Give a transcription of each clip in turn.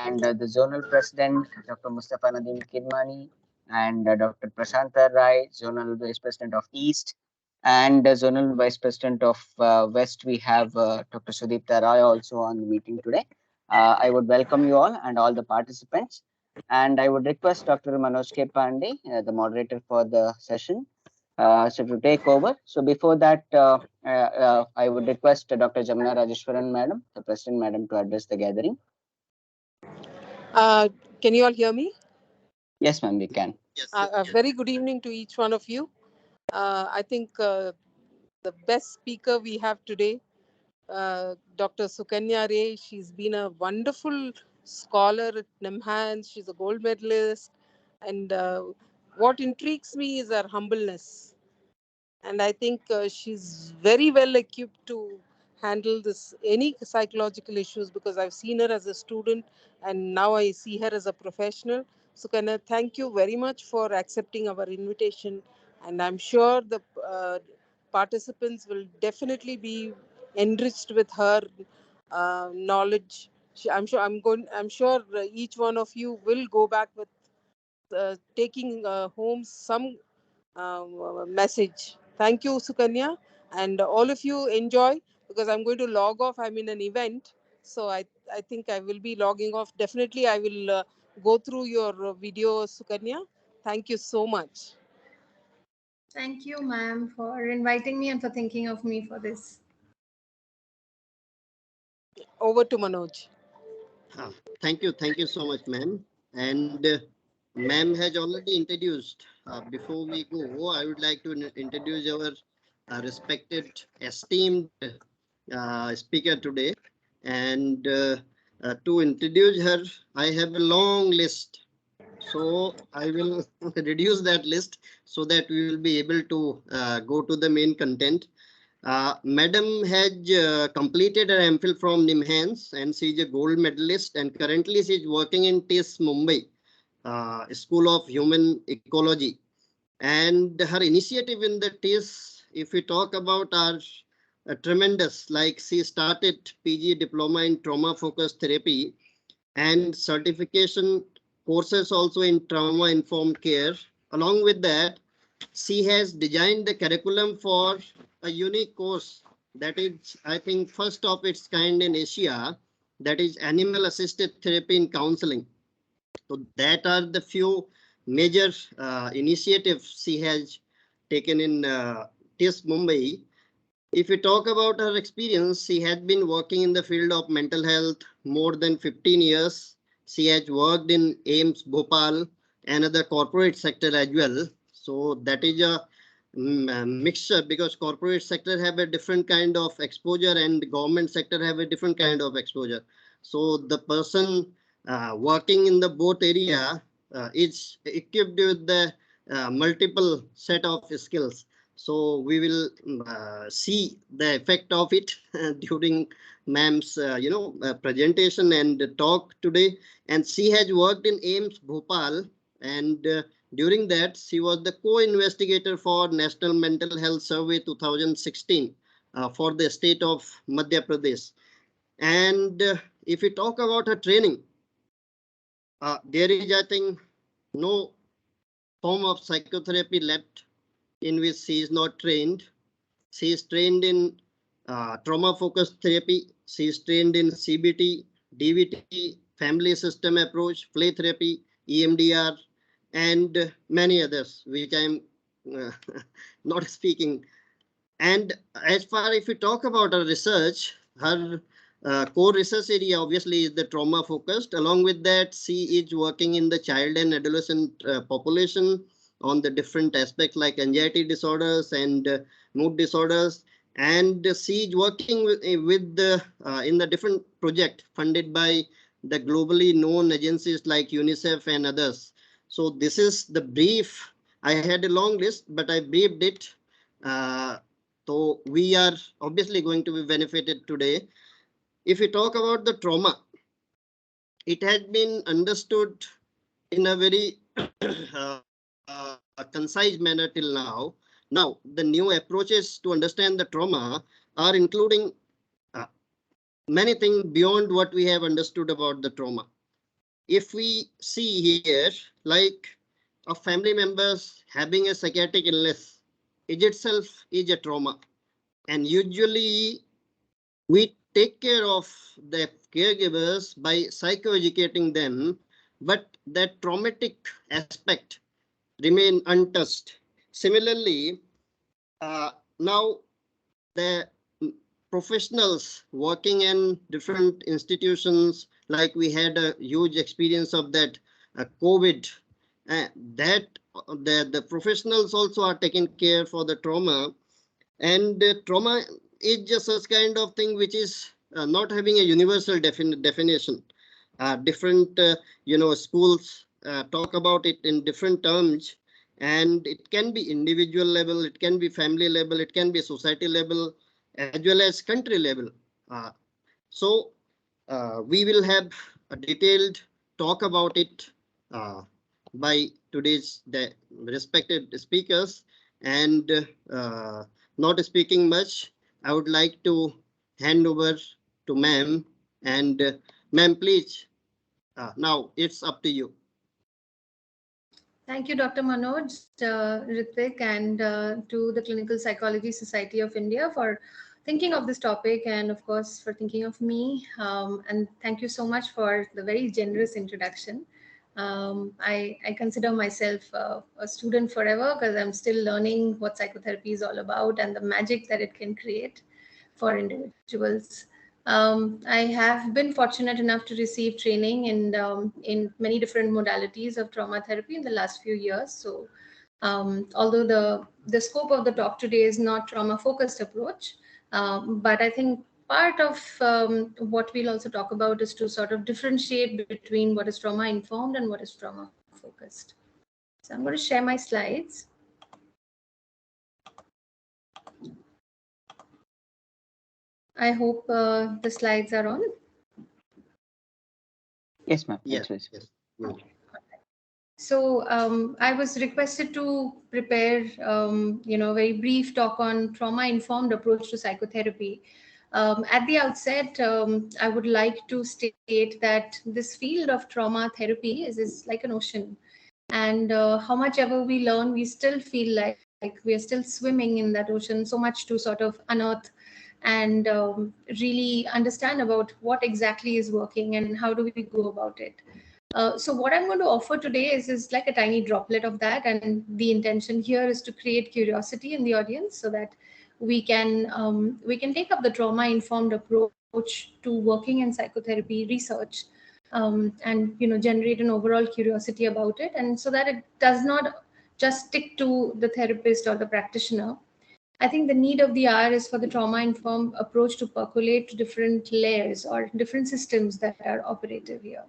and the Zonal President, Dr. Mustafa Nadim Kidmani, and Dr. Prashanta Rai, Zonal Vice President of East, and Zonal Vice President of West. We have Dr. Sudipta Rai also on the meeting today. I would welcome you all the participants. And I would request Dr. Manoj K. Pandey, the moderator for the session, so to take over. So before that, I would request Dr. Jamna Rajeshwaran, Madam, the President, Madam, to address the gathering. Uh, can you all hear me? Yes, ma'am, we can. A very good evening to each one of you. I think the best speaker we have today, Dr. Sukanya Ray, she's been a wonderful scholar at NIMHANS. She's a gold medalist. And what intrigues me is her humbleness. And I think she's very well equipped to handle any psychological issues, because I've seen her as a student and now I see her as a professional. So Kana, thank you very much for accepting our invitation, and I'm sure the participants will definitely be enriched with her knowledge. I'm sure each one of you will go back with taking home some message. Thank you, Sukanya, and all of you enjoy, because I'm going to log off. I'm in an event, so I think I will be logging off. Definitely, I will go through your video, Sukanya. Thank you so much. Thank you, ma'am, for inviting me and for thinking of me for this. Over to Manoj. Thank you so much, ma'am. And ma'am has already introduced. Before we go, I would like to introduce our respected, esteemed speaker today. And to introduce her, I have a long list. So I will reduce that list so that we will be able to go to the main content. Madam has completed her MPhil from NIMHANS, and she is a gold medalist, and currently she is working in TIS Mumbai, School of Human Ecology. And her initiative in the TIS, if we talk about, are tremendous. Like, she started PG diploma in trauma focused therapy and certification courses also in trauma informed care. Along with that, she has designed the curriculum for a unique course that is, I think, first of its kind in Asia, that is animal assisted therapy in counseling. So that are the few major initiatives she has taken in TIS Mumbai. If we talk about her experience, she has been working in the field of mental health more than 15 years. She has worked in AIMS Bhopal and other corporate sector as well. So that is a mixture, because corporate sector have a different kind of exposure and government sector have a different kind of exposure. So the person working in the both area is equipped with the multiple set of skills. So we will see the effect of it during ma'am's presentation and talk today. And she has worked in AIMS Bhopal, and during that she was the co-investigator for National Mental Health Survey 2016 for the state of Madhya Pradesh. And if we talk about her training, there is, I think, no form of psychotherapy left in which she is not trained. She is trained in trauma focused therapy. She is trained in CBT, DVT, family system approach, play therapy, EMDR, and many others, which I am not speaking. And as far if we talk about her research, her core research area obviously is the trauma focused. Along with that, she is working in the child and adolescent population on the different aspects like anxiety disorders and mood disorders. And she is working with the in the different project funded by the globally known agencies like UNICEF and others. So this is the brief. I had a long list, but I briefed it. So we are obviously going to be benefited today. If we talk about the trauma, it has been understood in a very concise manner till now. Now, the new approaches to understand the trauma are including many things beyond what we have understood about the trauma. if we see here, like a family members having a psychiatric illness, it itself is a trauma. And usually we take care of the caregivers by psychoeducating them, but that traumatic aspect remain untouched. Similarly, now the professionals working in different institutions, like we had a huge experience of that COVID, that the professionals also are taking care for the trauma. And trauma is just such kind of thing which is not having a universal definition. Different schools talk about it in different terms, and it can be individual level, it can be family level, it can be society level, as well as country level. uh, so we will have a detailed talk about it uh, by today's the respected speakers. And not speaking much, I would like to hand over to ma'am. And ma'am, please, now it's up to you. Thank you, Dr. Manoj, Ritik, and to the Clinical Psychology Society of India for thinking of this topic, and of course for thinking of me. And thank you so much for the very generous introduction. I consider myself a student forever because I'm still learning what psychotherapy is all about and the magic that it can create for individuals. I have been fortunate enough to receive training in many different modalities of trauma therapy in the last few years. So, although the scope of the talk today is not trauma focused approach, but I think part of what we'll also talk about is to sort of differentiate between what is trauma informed and what is trauma focused. So I'm going to share my slides. I hope the slides are on. Yes, ma'am. Yes, Yes. yes. Mm. So I was requested to prepare, very brief talk on trauma-informed approach to psychotherapy. At the outset, I would like to state that this field of trauma therapy is like an ocean, and how much ever we learn, we still feel like we are still swimming in that ocean. So much to sort of unearth and really understand about what exactly is working and how do we go about it. So what I'm going to offer today is like a tiny droplet of that, and the intention here is to create curiosity in the audience so that we can take up the trauma informed approach to working in psychotherapy research, and generate an overall curiosity about it, and so that it does not just stick to the therapist or the practitioner. I think the need of the hour is for the trauma informed approach to percolate to different layers or different systems that are operative here.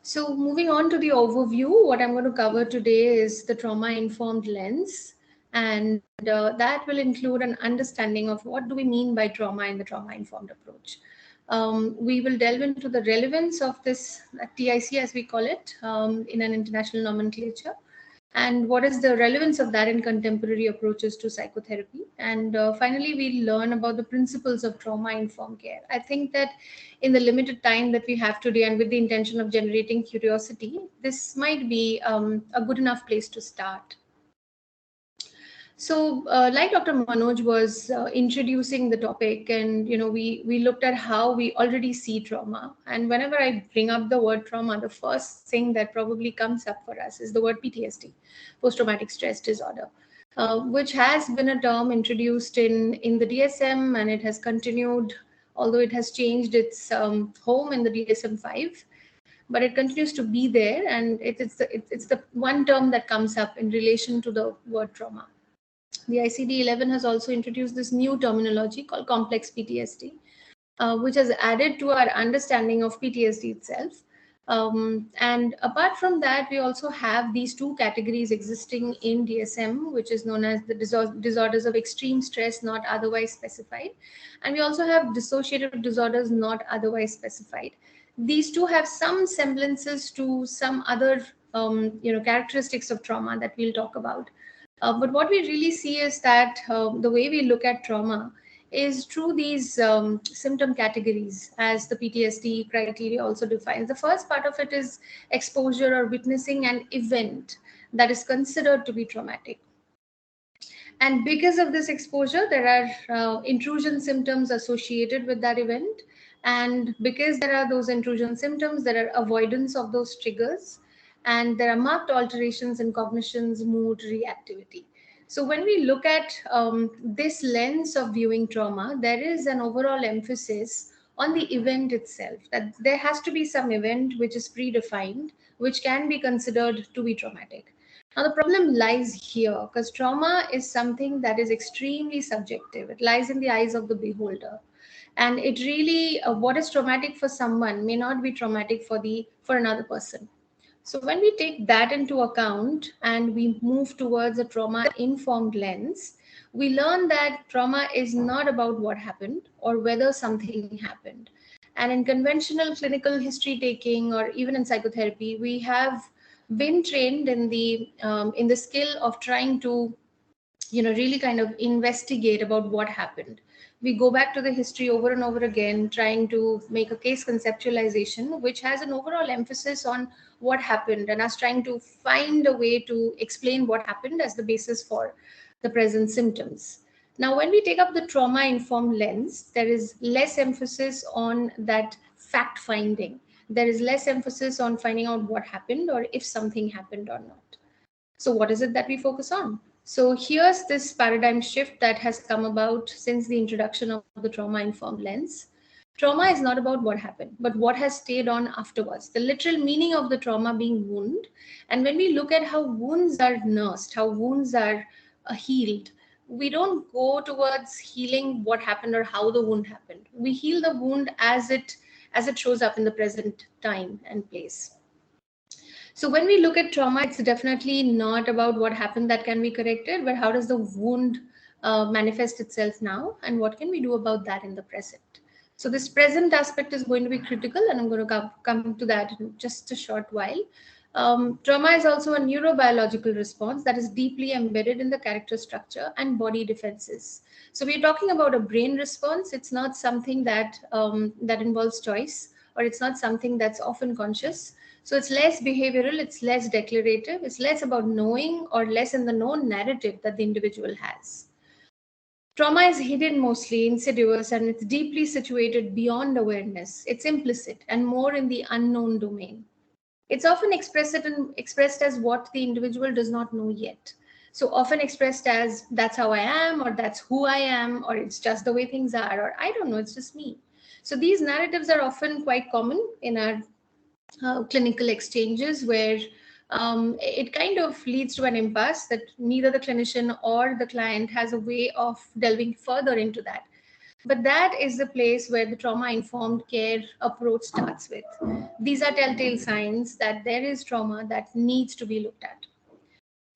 So moving on to the overview, what I'm going to cover today is the trauma-informed lens, and that will include an understanding of what do we mean by trauma in the trauma-informed approach. We will delve into the relevance of this TIC, as we call it, in an international nomenclature, and what is the relevance of that in contemporary approaches to psychotherapy. And finally, we'll learn about the principles of trauma-informed care. I think that in the limited time that we have today and with the intention of generating curiosity, this might be a good enough place to start. So, like Dr. Manoj was introducing the topic, and we looked at how we already see trauma. And whenever I bring up the word trauma, the first thing that probably comes up for us is the word PTSD, post-traumatic stress disorder, which has been a term introduced in the DSM, and it has continued, although it has changed its home in the DSM-5. But it continues to be there, and it's the one term that comes up in relation to the word trauma. The ICD-11 has also introduced this new terminology called complex PTSD, which has added to our understanding of PTSD itself. And apart from that, we also have these two categories existing in DSM, which is known as the disorders of extreme stress not otherwise specified. And we also have dissociative disorders not otherwise specified. These two have some semblances to some other characteristics of trauma that we'll talk about. But what we really see is that the way we look at trauma is through these symptom categories, as the PTSD criteria also defines. The first part of it is exposure or witnessing an event that is considered to be traumatic. And because of this exposure, there are intrusion symptoms associated with that event. And because there are those intrusion symptoms, there are avoidance of those triggers. And there are marked alterations in cognitions, mood, reactivity. So when we look at this lens of viewing trauma, there is an overall emphasis on the event itself, that there has to be some event which is predefined, which can be considered to be traumatic. Now, the problem lies here because trauma is something that is extremely subjective. It lies in the eyes of the beholder. And it really, what is traumatic for someone may not be traumatic for another person. So when we take that into account and we move towards a trauma-informed lens, we learn that trauma is not about what happened or whether something happened. And in conventional clinical history taking or even in psychotherapy, we have been trained in the skill of trying to really kind of investigate about what happened. We go back to the history over and over again, trying to make a case conceptualization which has an overall emphasis on what happened, and us trying to find a way to explain what happened as the basis for the present symptoms. Now when we take up the trauma informed lens, there is less emphasis on that fact finding. There is less emphasis on finding out what happened or if something happened or not. So what is it that we focus on? So here's this paradigm shift that has come about since the introduction of the trauma-informed lens. Trauma is not about what happened, but what has stayed on afterwards. The literal meaning of the trauma being wound. And when we look at how wounds are nursed, how wounds are healed, we don't go towards healing what happened or how the wound happened. We heal the wound as it shows up in the present time and place. So when we look at trauma, it's definitely not about what happened that can be corrected, but how does the wound manifest itself now, and what can we do about that in the present? So this present aspect is going to be critical, and I'm going to come to that in just a short while. Trauma is also a neurobiological response that is deeply embedded in the character structure and body defenses. So we're talking about a brain response. It's not something that involves choice, or it's not something that's often conscious. So it's less behavioral, it's less declarative, it's less about knowing or less in the known narrative that the individual has. Trauma is hidden, mostly insidious, and it's deeply situated beyond awareness. It's implicit and more in the unknown domain. It's often expressed as what the individual does not know yet. So often expressed as that's how I am, or that's who I am, or it's just the way things are, or I don't know, it's just me. So these narratives are often quite common in our clinical exchanges, where it kind of leads to an impasse that neither the clinician or the client has a way of delving further into that. But that is the place where the trauma-informed care approach starts with. These are telltale signs that there is trauma that needs to be looked at.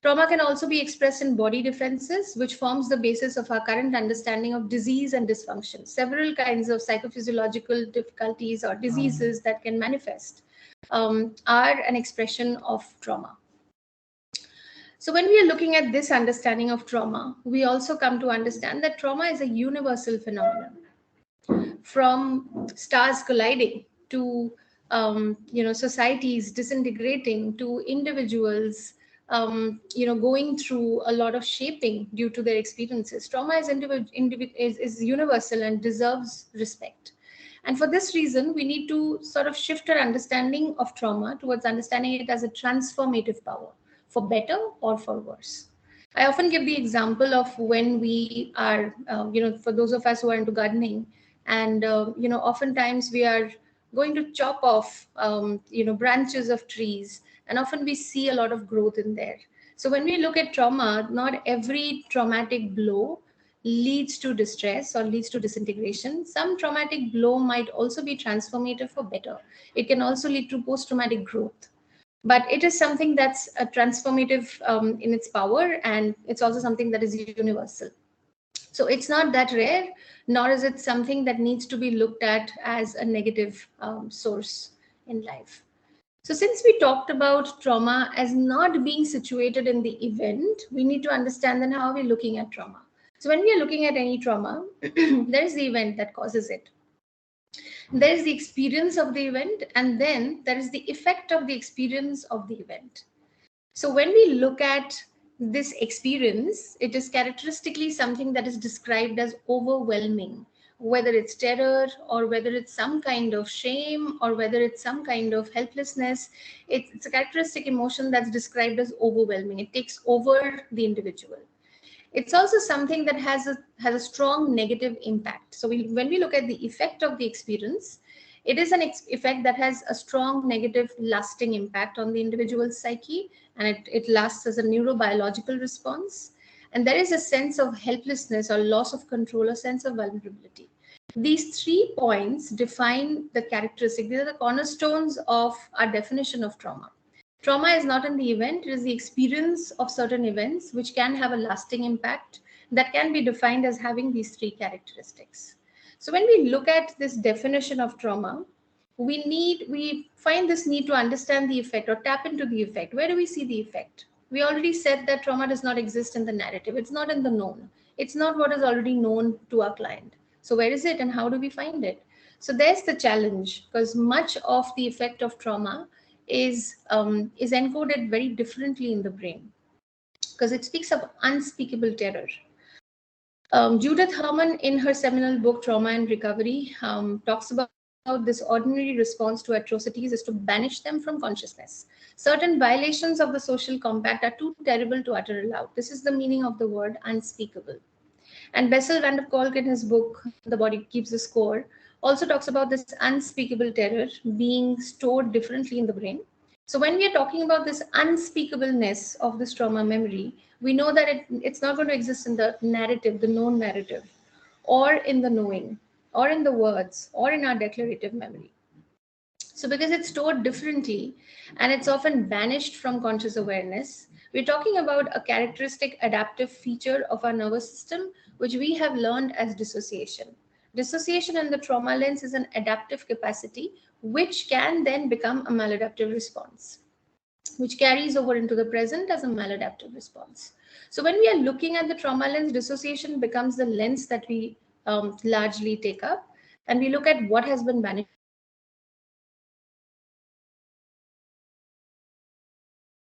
Trauma can also be expressed in body defenses, which forms the basis of our current understanding of disease and dysfunction. Several kinds of psychophysiological difficulties or diseases that can manifest are an expression of trauma. So when we are looking at this understanding of trauma, we also come to understand that trauma is a universal phenomenon. From stars colliding to societies disintegrating to individuals going through a lot of shaping due to their experiences, trauma is universal and deserves respect. And for this reason, we need to sort of shift our understanding of trauma towards understanding it as a transformative power, for better or for worse. I often give the example of when we are, for those of us who are into gardening, and oftentimes we are going to chop off, branches of trees, and often we see a lot of growth in there. So when we look at trauma, not every traumatic blow leads to distress or leads to disintegration. Some traumatic blow might also be transformative for better. It can also lead to post-traumatic growth. But it is something that's a transformative in its power, and it's also something that is universal. So it's not that rare, nor is it something that needs to be looked at as a negative source in life. So since we talked about trauma as not being situated in the event, we need to understand then how are we looking at trauma. So when we are looking at any trauma, there is the event that causes it. There is the experience of the event, and then there is the effect of the experience of the event. So when we look at this experience, it is characteristically something that is described as overwhelming, whether it's terror or whether it's some kind of shame or whether it's some kind of helplessness. It's a characteristic emotion that's described as overwhelming. It takes over the individual. It's also something that has a strong negative impact. So when we look at the effect of the experience, it is an effect that has a strong negative lasting impact on the individual's psyche, and it lasts as a neurobiological response. And there is a sense of helplessness or loss of control, a sense of vulnerability. These 3 points define the characteristic. These are the cornerstones of our definition of trauma. Trauma is not in the event, it is the experience of certain events which can have a lasting impact that can be defined as having these 3 characteristics. So when we look at this definition of trauma, we find this need to understand the effect or tap into the effect. Where do we see the effect? We already said that trauma does not exist in the narrative. It's not in the known. It's not what is already known to our client. So where is it and how do we find it? So there's the challenge, because much of the effect of trauma is encoded very differently in the brain, because it speaks of unspeakable terror. Judith Herman, in her seminal book Trauma and Recovery, talks about this ordinary response to atrocities is to banish them from consciousness. Certain violations of the social compact are too terrible to utter aloud. This is the meaning of the word unspeakable. And Bessel van der Kolk, in his book The Body Keeps the Score, also talks about this unspeakable terror being stored differently in the brain. So when we are talking about this unspeakableness of this trauma memory, we know that it's not going to exist in the narrative, the known narrative, or in the knowing, or in the words, or in our declarative memory. So because it's stored differently and it's often banished from conscious awareness, we're talking about a characteristic adaptive feature of our nervous system, which we have learned as dissociation. Dissociation in the trauma lens is an adaptive capacity, which can then become a maladaptive response, which carries over into the present as a maladaptive response. So when we are looking at the trauma lens, dissociation becomes the lens that we largely take up, and we look at what has been banished from consciousness.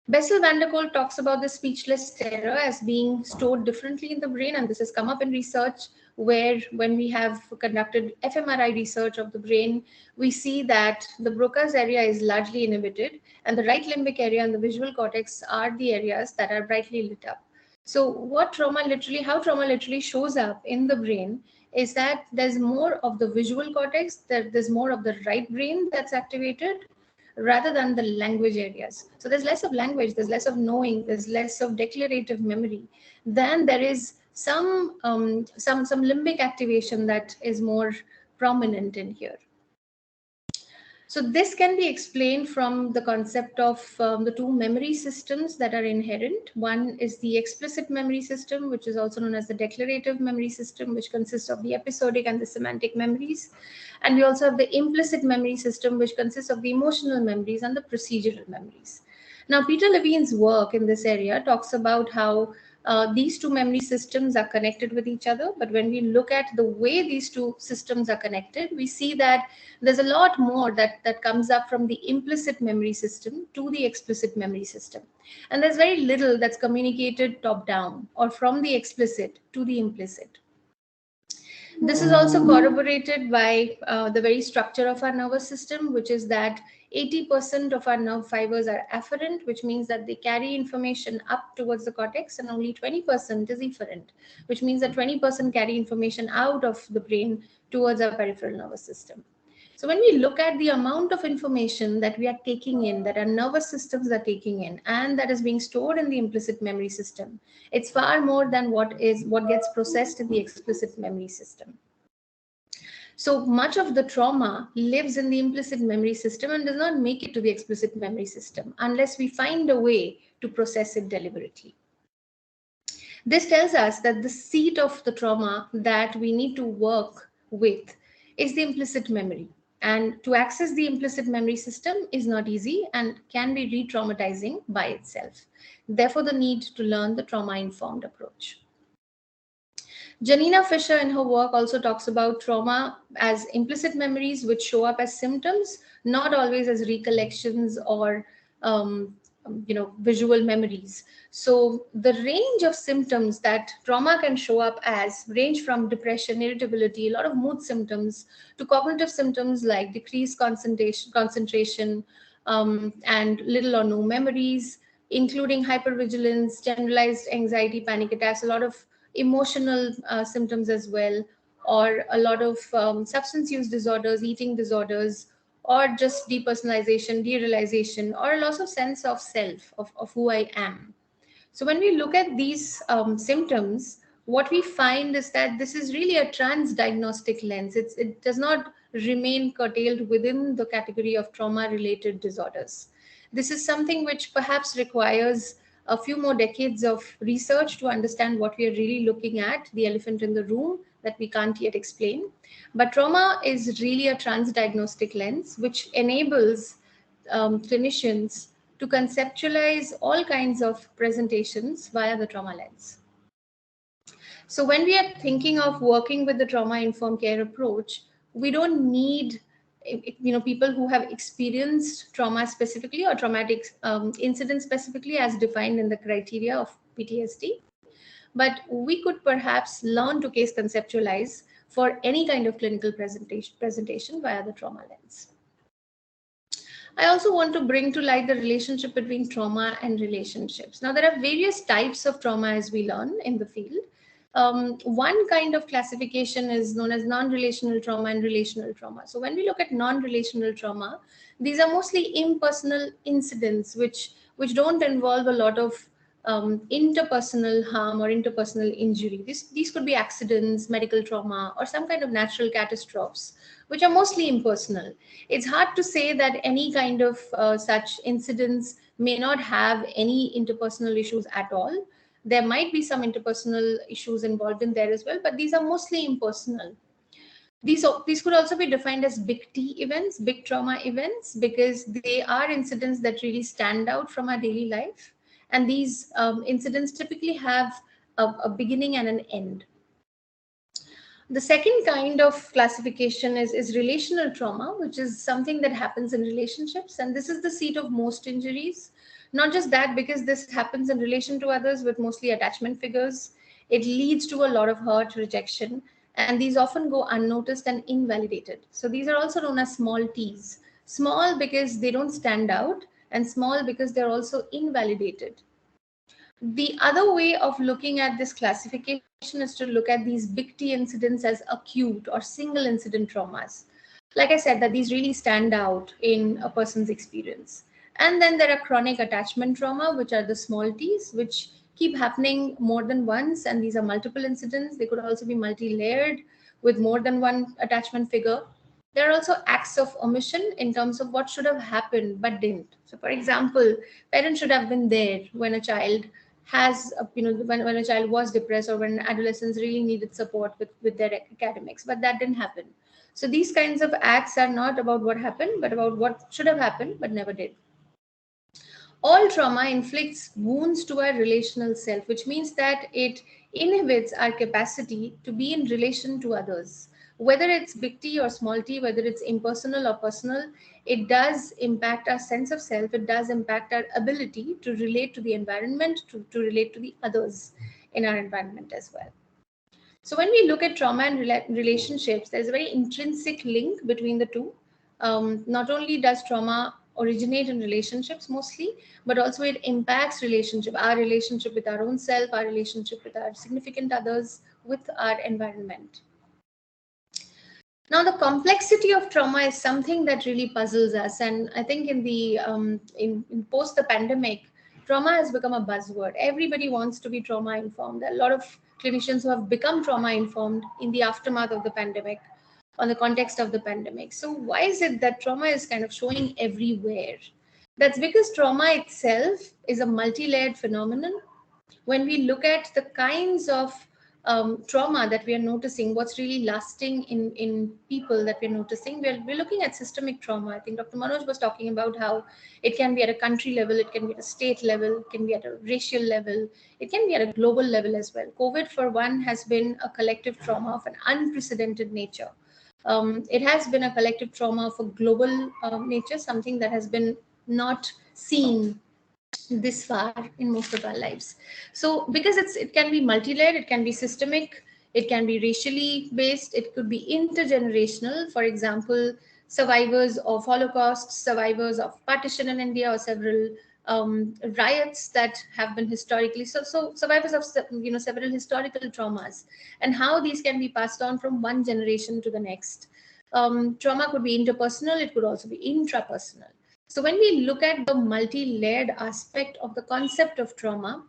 Bessel van der Kolk talks about the speechless terror as being stored differently in the brain, and this has come up in research where, when we have conducted fMRI research of the brain, we see that the Broca's area is largely inhibited, and the right limbic area and the visual cortex are the areas that are brightly lit up. So how trauma literally shows up in the brain is that there's more of the visual cortex, there's more of the right brain that's activated, rather than the language areas. So there's less of language, there's less of knowing, there's less of declarative memory. Then there is some limbic activation that is more prominent in here. So this can be explained from the concept of the 2 memory systems that are inherent. One is the explicit memory system, which is also known as the declarative memory system, which consists of the episodic and the semantic memories. And we also have the implicit memory system, which consists of the emotional memories and the procedural memories. Now, Peter Levine's work in this area talks about how these 2 memory systems are connected with each other. But when we look at the way these 2 systems are connected, we see that there's a lot more that comes up from the implicit memory system to the explicit memory system. And there's very little that's communicated top down or from the explicit to the implicit. This is also corroborated by the very structure of our nervous system, which is that 80% of our nerve fibers are afferent, which means that they carry information up towards the cortex, and only 20% is efferent, which means that 20% carry information out of the brain towards our peripheral nervous system. So when we look at the amount of information that we are taking in, that our nervous systems are taking in, and that is being stored in the implicit memory system, it's far more than what gets processed in the explicit memory system. So much of the trauma lives in the implicit memory system and does not make it to the explicit memory system unless we find a way to process it deliberately. This tells us that the seat of the trauma that we need to work with is the implicit memory. And to access the implicit memory system is not easy and can be re-traumatizing by itself. Therefore, the need to learn the trauma-informed approach. Janina Fisher in her work also talks about trauma as implicit memories which show up as symptoms, not always as recollections or um, visual memories. So the range of symptoms that trauma can show up as range from depression, irritability, a lot of mood symptoms, to cognitive symptoms like decreased concentration, and little or no memories, including hypervigilance, generalized anxiety, panic attacks, a lot of emotional symptoms as well, or a lot of substance use disorders, eating disorders, or just depersonalization, derealization, or a loss of sense of self, of who I am. So when we look at these symptoms, what we find is that this is really a trans-diagnostic lens. It does not remain curtailed within the category of trauma-related disorders. This is something which perhaps requires a few more decades of research to understand what we are really looking at, the elephant in the room that we can't yet explain. But trauma is really a trans-diagnostic lens which enables clinicians to conceptualize all kinds of presentations via the trauma lens. So when we are thinking of working with the trauma informed care approach, we don't need people who have experienced trauma specifically or traumatic incidents specifically as defined in the criteria of PTSD, but we could perhaps learn to case conceptualize for any kind of clinical presentation via the trauma lens. I also want to bring to light the relationship between trauma and relationships. Now, there are various types of trauma as we learn in the field. One kind of classification is known as non-relational trauma and relational trauma. So when we look at non-relational trauma, these are mostly impersonal incidents which don't involve a lot of interpersonal harm or interpersonal injury. These could be accidents, medical trauma, or some kind of natural catastrophes, which are mostly impersonal. It's hard to say that any kind of such incidents may not have any interpersonal issues at all. There might be some interpersonal issues involved in there as well, but these are mostly impersonal. These could also be defined as big T events, big trauma events, because they are incidents that really stand out from our daily life. And these incidents typically have a beginning and an end. The second kind of classification is relational trauma, which is something that happens in relationships. And this is the seat of most injuries. Not just that, because this happens in relation to others with mostly attachment figures, it leads to a lot of hurt, rejection, and these often go unnoticed and invalidated. So these are also known as small t's. Small because they don't stand out, and small because they're also invalidated. The other way of looking at this classification is to look at these big T incidents as acute or single incident traumas. Like I said, that these really stand out in a person's experience. And then there are chronic attachment trauma, which are the small t's, which keep happening more than once. And these are multiple incidents. They could also be multi-layered with more than one attachment figure. There are also acts of omission in terms of what should have happened but didn't. So, for example, parents should have been there when a child when a child was depressed or when adolescents really needed support with their academics, but that didn't happen. So these kinds of acts are not about what happened, but about what should have happened but never did. All trauma inflicts wounds to our relational self, which means that it inhibits our capacity to be in relation to others. Whether it's big T or small t, whether it's impersonal or personal, it does impact our sense of self. It does impact our ability to relate to the environment, to relate to the others in our environment as well. So when we look at trauma and relationships, there's a very intrinsic link between the two. Not only does trauma originate in relationships mostly, but also it impacts our relationship with our own self, our relationship with our significant others, with our environment. Now, the complexity of trauma is something that really puzzles us, and I think in the in post the pandemic, trauma has become a buzzword. Everybody wants to be trauma informed. There are a lot of clinicians who have become trauma informed in the aftermath of the pandemic, on the context of the pandemic. So, why is it that trauma is kind of showing everywhere? That's because trauma itself is a multi-layered phenomenon. When we look at the kinds of trauma that we are noticing, what's really lasting in people that we're noticing, we're looking at systemic trauma. I think Dr. Manoj was talking about how it can be at a country level, it can be at a state level, it can be at a racial level, it can be at a global level as well. COVID, for one, has been a collective trauma of an unprecedented nature. It has been a collective trauma of a global nature, something that has been not seen this far in most of our lives. So because it can be multi-layered, it can be systemic, it can be racially based, it could be intergenerational. For example, survivors of Holocaust, survivors of partition in India, or several riots that have been historically, so survivors of several historical traumas, and how these can be passed on from one generation to the next. Trauma could be interpersonal, it could also be intrapersonal. So when we look at the multi-layered aspect of the concept of trauma,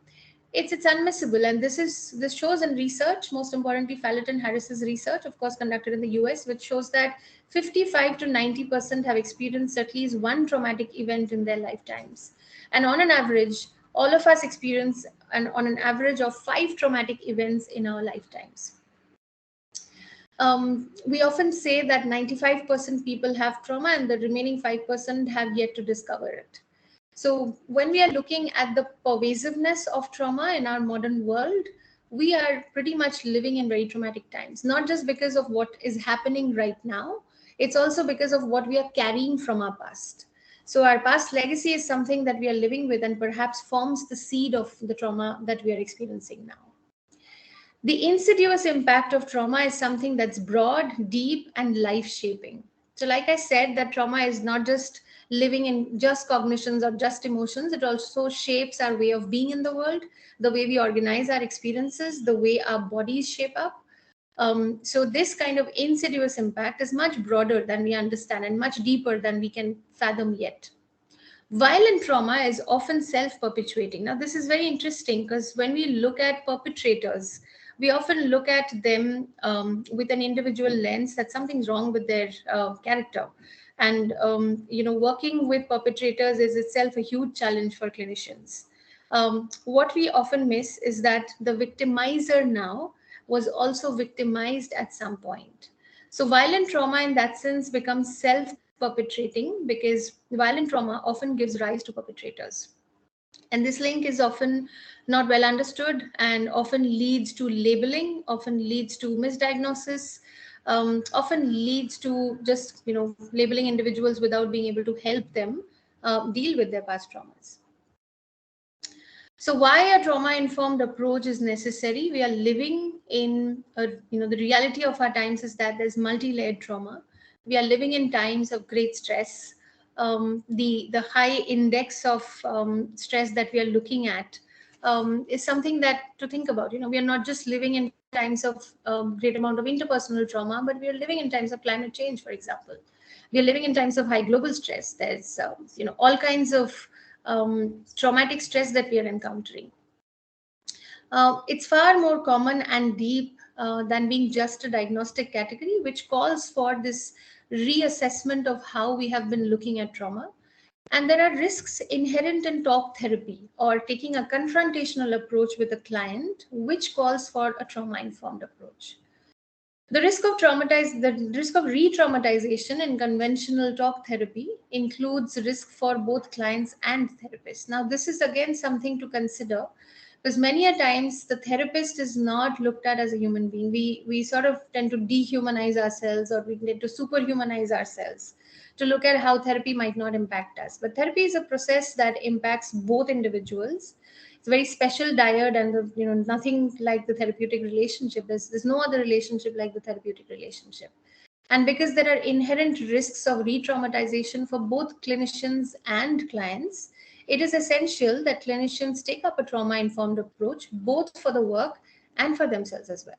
it's unmissable, and this shows in research, most importantly Falleton Harris's research, of course conducted in the US, which shows that 55 to 90% have experienced at least one traumatic event in their lifetimes, and on an average, all of us experience on an average of 5 traumatic events in our lifetimes. We often say that 95% people have trauma and the remaining 5% have yet to discover it. So when we are looking at the pervasiveness of trauma in our modern world, we are pretty much living in very traumatic times, not just because of what is happening right now, it's also because of what we are carrying from our past. So our past legacy is something that we are living with and perhaps forms the seed of the trauma that we are experiencing now. The insidious impact of trauma is something that's broad, deep, and life-shaping. So like I said, that trauma is not just living in just cognitions or just emotions, it also shapes our way of being in the world, the way we organize our experiences, the way our bodies shape up. So this kind of insidious impact is much broader than we understand and much deeper than we can fathom yet. Violent trauma is often self-perpetuating. Now, this is very interesting because when we look at perpetrators, we often look at them with an individual lens that something's wrong with their character. And, working with perpetrators is itself a huge challenge for clinicians. What we often miss is that the victimizer now was also victimized at some point. So violent trauma in that sense becomes self-perpetrating because violent trauma often gives rise to perpetrators. And this link is often not well understood and often leads to labeling, often leads to misdiagnosis, often leads to just labeling individuals without being able to help them deal with their past traumas. So why a trauma-informed approach is necessary? We are living in, the reality of our times is that there's multi-layered trauma. We are living in times of great stress. The high index of stress that we are looking at is something that to think about. We are not just living in times of great amount of interpersonal trauma, but we are living in times of climate change, for example. We are living in times of high global stress. There's, all kinds of traumatic stress that we are encountering. It's far more common and deep than being just a diagnostic category, which calls for this reassessment of how we have been looking at trauma. And there are risks inherent in talk therapy or taking a confrontational approach with a client, which calls for a trauma-informed approach. The risk of re-traumatization in conventional talk therapy includes risk for both clients and therapists. Now, this is again something to consider because many a times the therapist is not looked at as a human being. We sort of tend to dehumanize ourselves or we tend to superhumanize ourselves to look at how therapy might not impact us. But therapy is a process that impacts both individuals. It's a very special dyad and nothing like the therapeutic relationship. There's no other relationship like the therapeutic relationship. And because there are inherent risks of re-traumatization for both clinicians and clients, it is essential that clinicians take up a trauma-informed approach, both for the work and for themselves as well.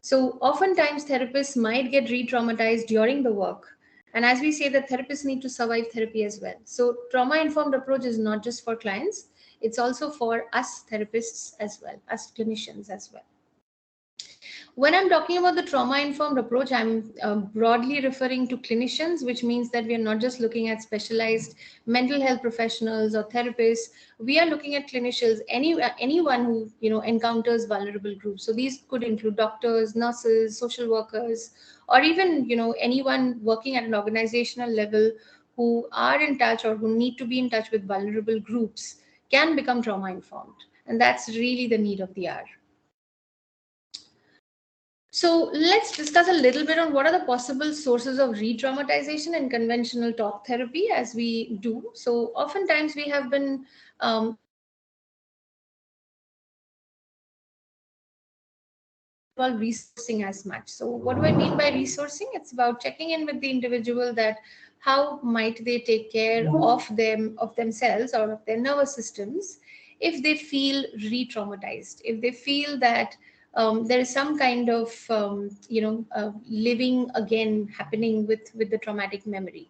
So oftentimes therapists might get re-traumatized during the work. And as we say, that therapists need to survive therapy as well. So trauma-informed approach is not just for clients, it's also for us therapists as well, us clinicians as well. When I'm talking about the trauma-informed approach, I'm broadly referring to clinicians, which means that we are not just looking at specialized mental health professionals or therapists. We are looking at clinicians, anyone who encounters vulnerable groups. So these could include doctors, nurses, social workers, or even anyone working at an organizational level who are in touch or who need to be in touch with vulnerable groups can become trauma-informed, and that's really the need of the hour. So let's discuss a little bit on what are the possible sources of re-traumatization in conventional talk therapy as we do. So oftentimes we have been resourcing as much. So what do I mean by resourcing? It's about checking in with the individual that how might they take care of themselves or of their nervous systems if they feel re-traumatized, if they feel that there is some kind of living again happening with the traumatic memory.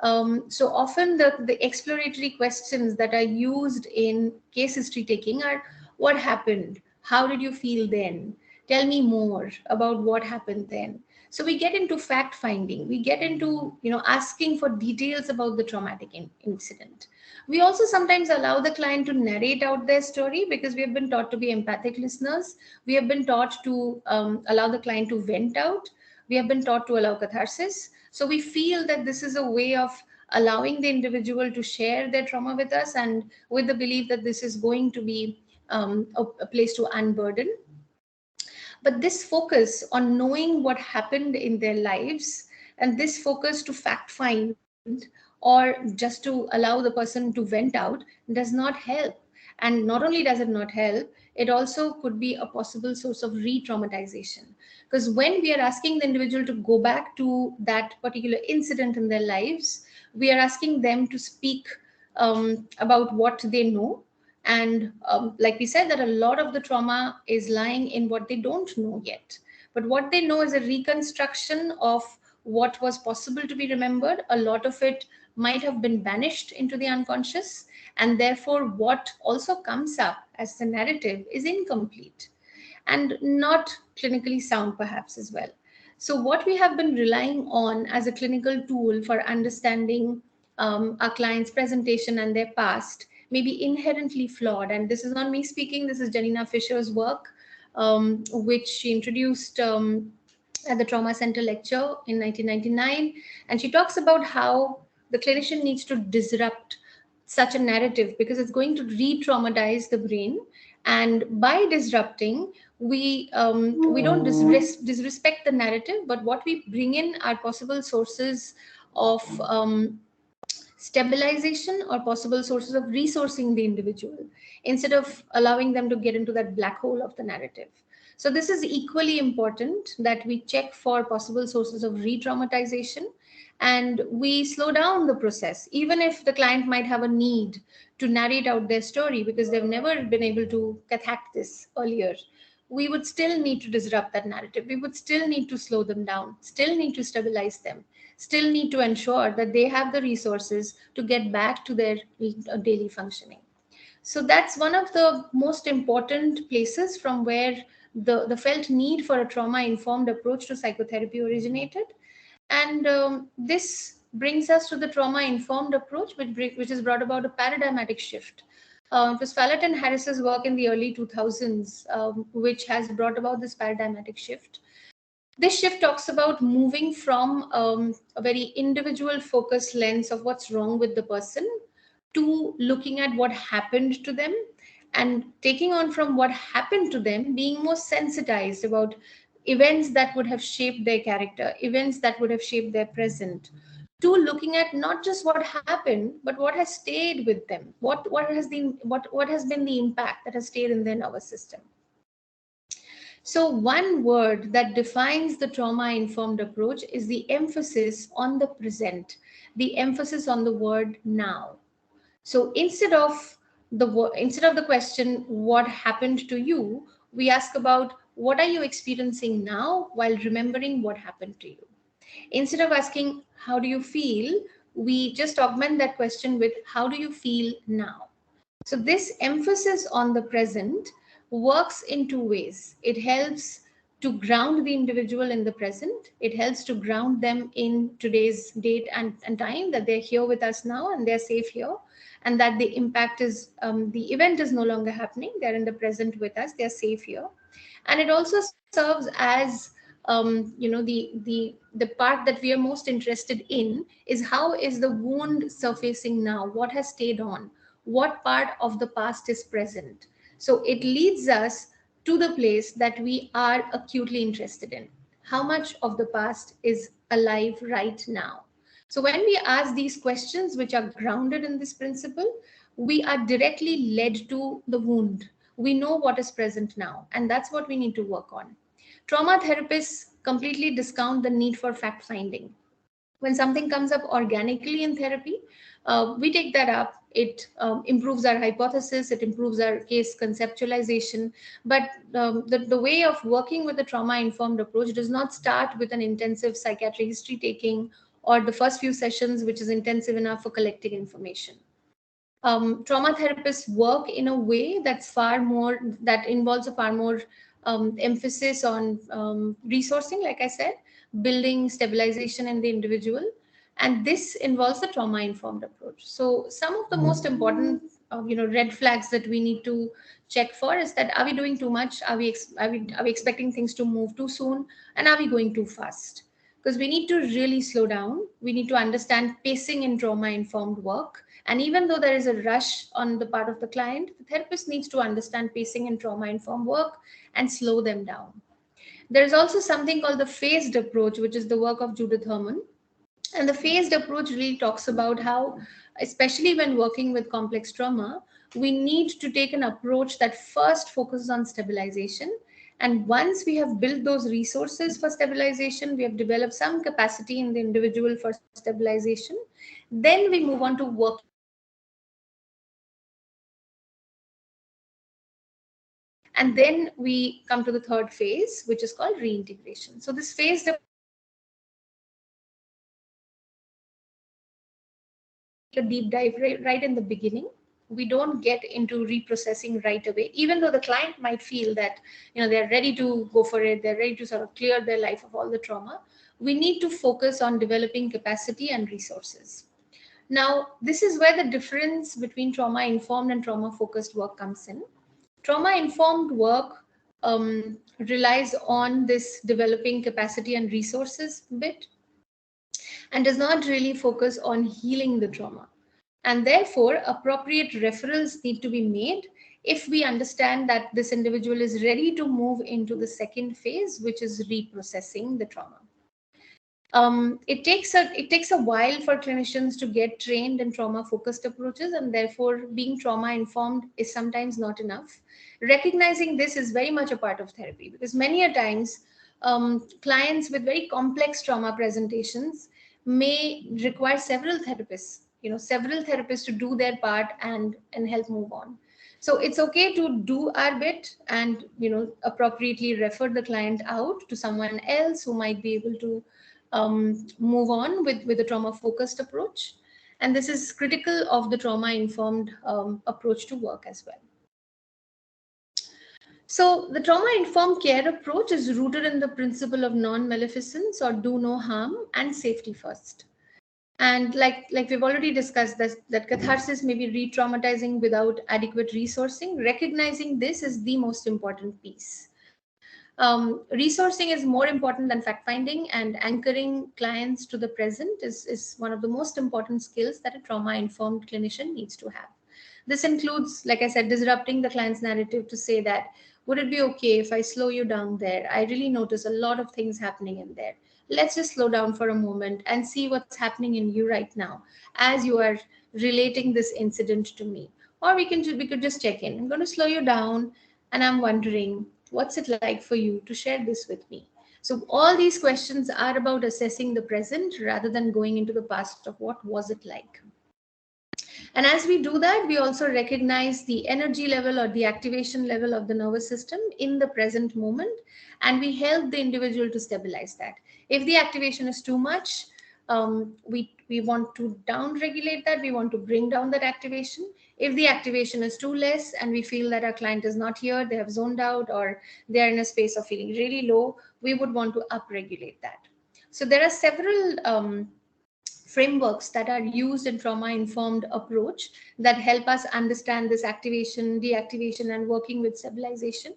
So often the exploratory questions that are used in case history taking are: what happened? How did you feel then? Tell me more about what happened then. So we get into fact finding. We get into asking for details about the traumatic incident. We also sometimes allow the client to narrate out their story because we have been taught to be empathic listeners. We have been taught to allow the client to vent out. We have been taught to allow catharsis. So we feel that this is a way of allowing the individual to share their trauma with us, and with the belief that this is going to be a place to unburden. But this focus on knowing what happened in their lives, and this focus to fact find or just to allow the person to vent out, does not help. And not only does it not help, it also could be a possible source of re-traumatization. Because when we are asking the individual to go back to that particular incident in their lives, we are asking them to speak about what they know. And like we said, that a lot of the trauma is lying in what they don't know yet. But what they know is a reconstruction of what was possible to be remembered. A lot of it might have been banished into the unconscious. And therefore, what also comes up as the narrative is incomplete and not clinically sound, perhaps, as well. So, what we have been relying on as a clinical tool for understanding our clients' presentation and their past may be inherently flawed. And this is not me speaking, this is Janina Fisher's work, which she introduced at the Trauma Center lecture in 1999. And she talks about how the clinician needs to disrupt such a narrative because it's going to re-traumatize the brain. And by disrupting, we don't disrespect the narrative, but what we bring in are possible sources of stabilization or possible sources of resourcing the individual instead of allowing them to get into that black hole of the narrative. So this is equally important that we check for possible sources of re-traumatization and we slow down the process, even if the client might have a need to narrate out their story because they've never been able to cathact this earlier. We would still need to disrupt that narrative. We would still need to slow them down, still need to stabilize them, still need to ensure that they have the resources to get back to their daily functioning. So that's one of the most important places from where the felt need for a trauma-informed approach to psychotherapy originated. And this brings us to the trauma-informed approach, which has brought about a paradigmatic shift. It was Fallot and Harris's work in the early 2000s, which has brought about this paradigmatic shift. This shift talks about moving from a very individual focused lens of what's wrong with the person to looking at what happened to them and taking on from what happened to them, being more sensitized about events that would have shaped their character, events that would have shaped their present, to looking at not just what happened, but what has stayed with them, what has been the impact that has stayed in their nervous system. So one word that defines the trauma-informed approach is the emphasis on the present, the emphasis on the word now. So instead of the question, what happened to you, we ask about what are you experiencing now while remembering what happened to you. Instead of asking, how do you feel, we just augment that question with, how do you feel now? So this emphasis on the present works in two ways. It helps to ground the individual in the present. It helps to ground them in today's date and time, that they're here with us now and they're safe here, and that the impact is, the event is no longer happening. They're in the present with us. They're safe here. And it also serves as, the part that we are most interested in is how is the wound surfacing now, what has stayed on, what part of the past is present. So it leads us to the place that we are acutely interested in. How much of the past is alive right now? So when we ask these questions, which are grounded in this principle, we are directly led to the wound. We know what is present now, and that's what we need to work on. Trauma therapists completely discount the need for fact finding. When something comes up organically in therapy, we take that up. It improves our hypothesis, it improves our case conceptualization. But the way of working with a trauma informed approach does not start with an intensive psychiatric history taking or the first few sessions, which is intensive enough for collecting information. Trauma therapists work in a way that involves a far more emphasis on resourcing, like I said, building stabilization in the individual, and this involves the trauma informed approach. So some of the most important red flags that we need to check for is that, are we doing too much? Are we expecting things to move too soon? And are we going too fast? Because we need to really slow down. We need to understand pacing in trauma informed work. And even though there is a rush on the part of the client, the therapist needs to understand pacing in trauma informed work and slow them down. There is also something called the phased approach, which is the work of Judith Herman. And the phased approach really talks about how, especially when working with complex trauma, we need to take an approach that first focuses on stabilization. And once we have built those resources for stabilization, we have developed some capacity in the individual for stabilization, then we move on to working with the individual to stabilize them. And then we come to the third phase, which is called reintegration. So this phased approach we take a deep dive right in the beginning. We don't get into reprocessing right away, even though the client might feel that they're ready to go for it, they're ready to sort of clear their life of all the trauma. We need to focus on developing capacity and resources. Now, this is where the difference between trauma informed and trauma focused work comes in. Trauma informed work relies on this developing capacity and resources bit, and does not really focus on healing the trauma. And therefore, appropriate referrals need to be made if we understand that this individual is ready to move into the second phase, which is reprocessing the trauma. It takes a while for clinicians to get trained in trauma focused approaches, and therefore being trauma informed is sometimes not enough. Recognizing this is very much a part of therapy, because many a times clients with very complex trauma presentations may require several therapists to do their part and help move on. So it's okay to do our bit and appropriately refer the client out to someone else who might be able to move on with a trauma focused approach. And this is critical of the trauma informed approach to work as well. So the trauma informed care approach is rooted in the principle of non-maleficence, or do no harm, and safety first. And like we've already discussed, that catharsis may be re-traumatizing without adequate resourcing. Recognizing this is the most important piece. Resourcing is more important than fact-finding, and anchoring clients to the present is one of the most important skills that a trauma-informed clinician needs to have. This includes, like I said, disrupting the client's narrative to say that, would it be okay if I slow you down there? I really notice a lot of things happening in there. Let's just slow down for a moment and see what's happening in you right now as you are relating this incident to me. Or we could just check in. I'm going to slow you down, and I'm wondering, what's it like for you to share this with me? So all these questions are about assessing the present rather than going into the past of what was it like. And as we do that, we also recognize the energy level or the activation level of the nervous system in the present moment, and we help the individual to stabilize that. If the activation is too much, we We want to down regulate that. We want to bring down that activation. If the activation is too less and we feel that our client is not here, they have zoned out, or they are in a space of feeling really low, we would want to upregulate that. So there are several frameworks that are used in trauma informed approach that help us understand this activation, deactivation, and working with stabilization.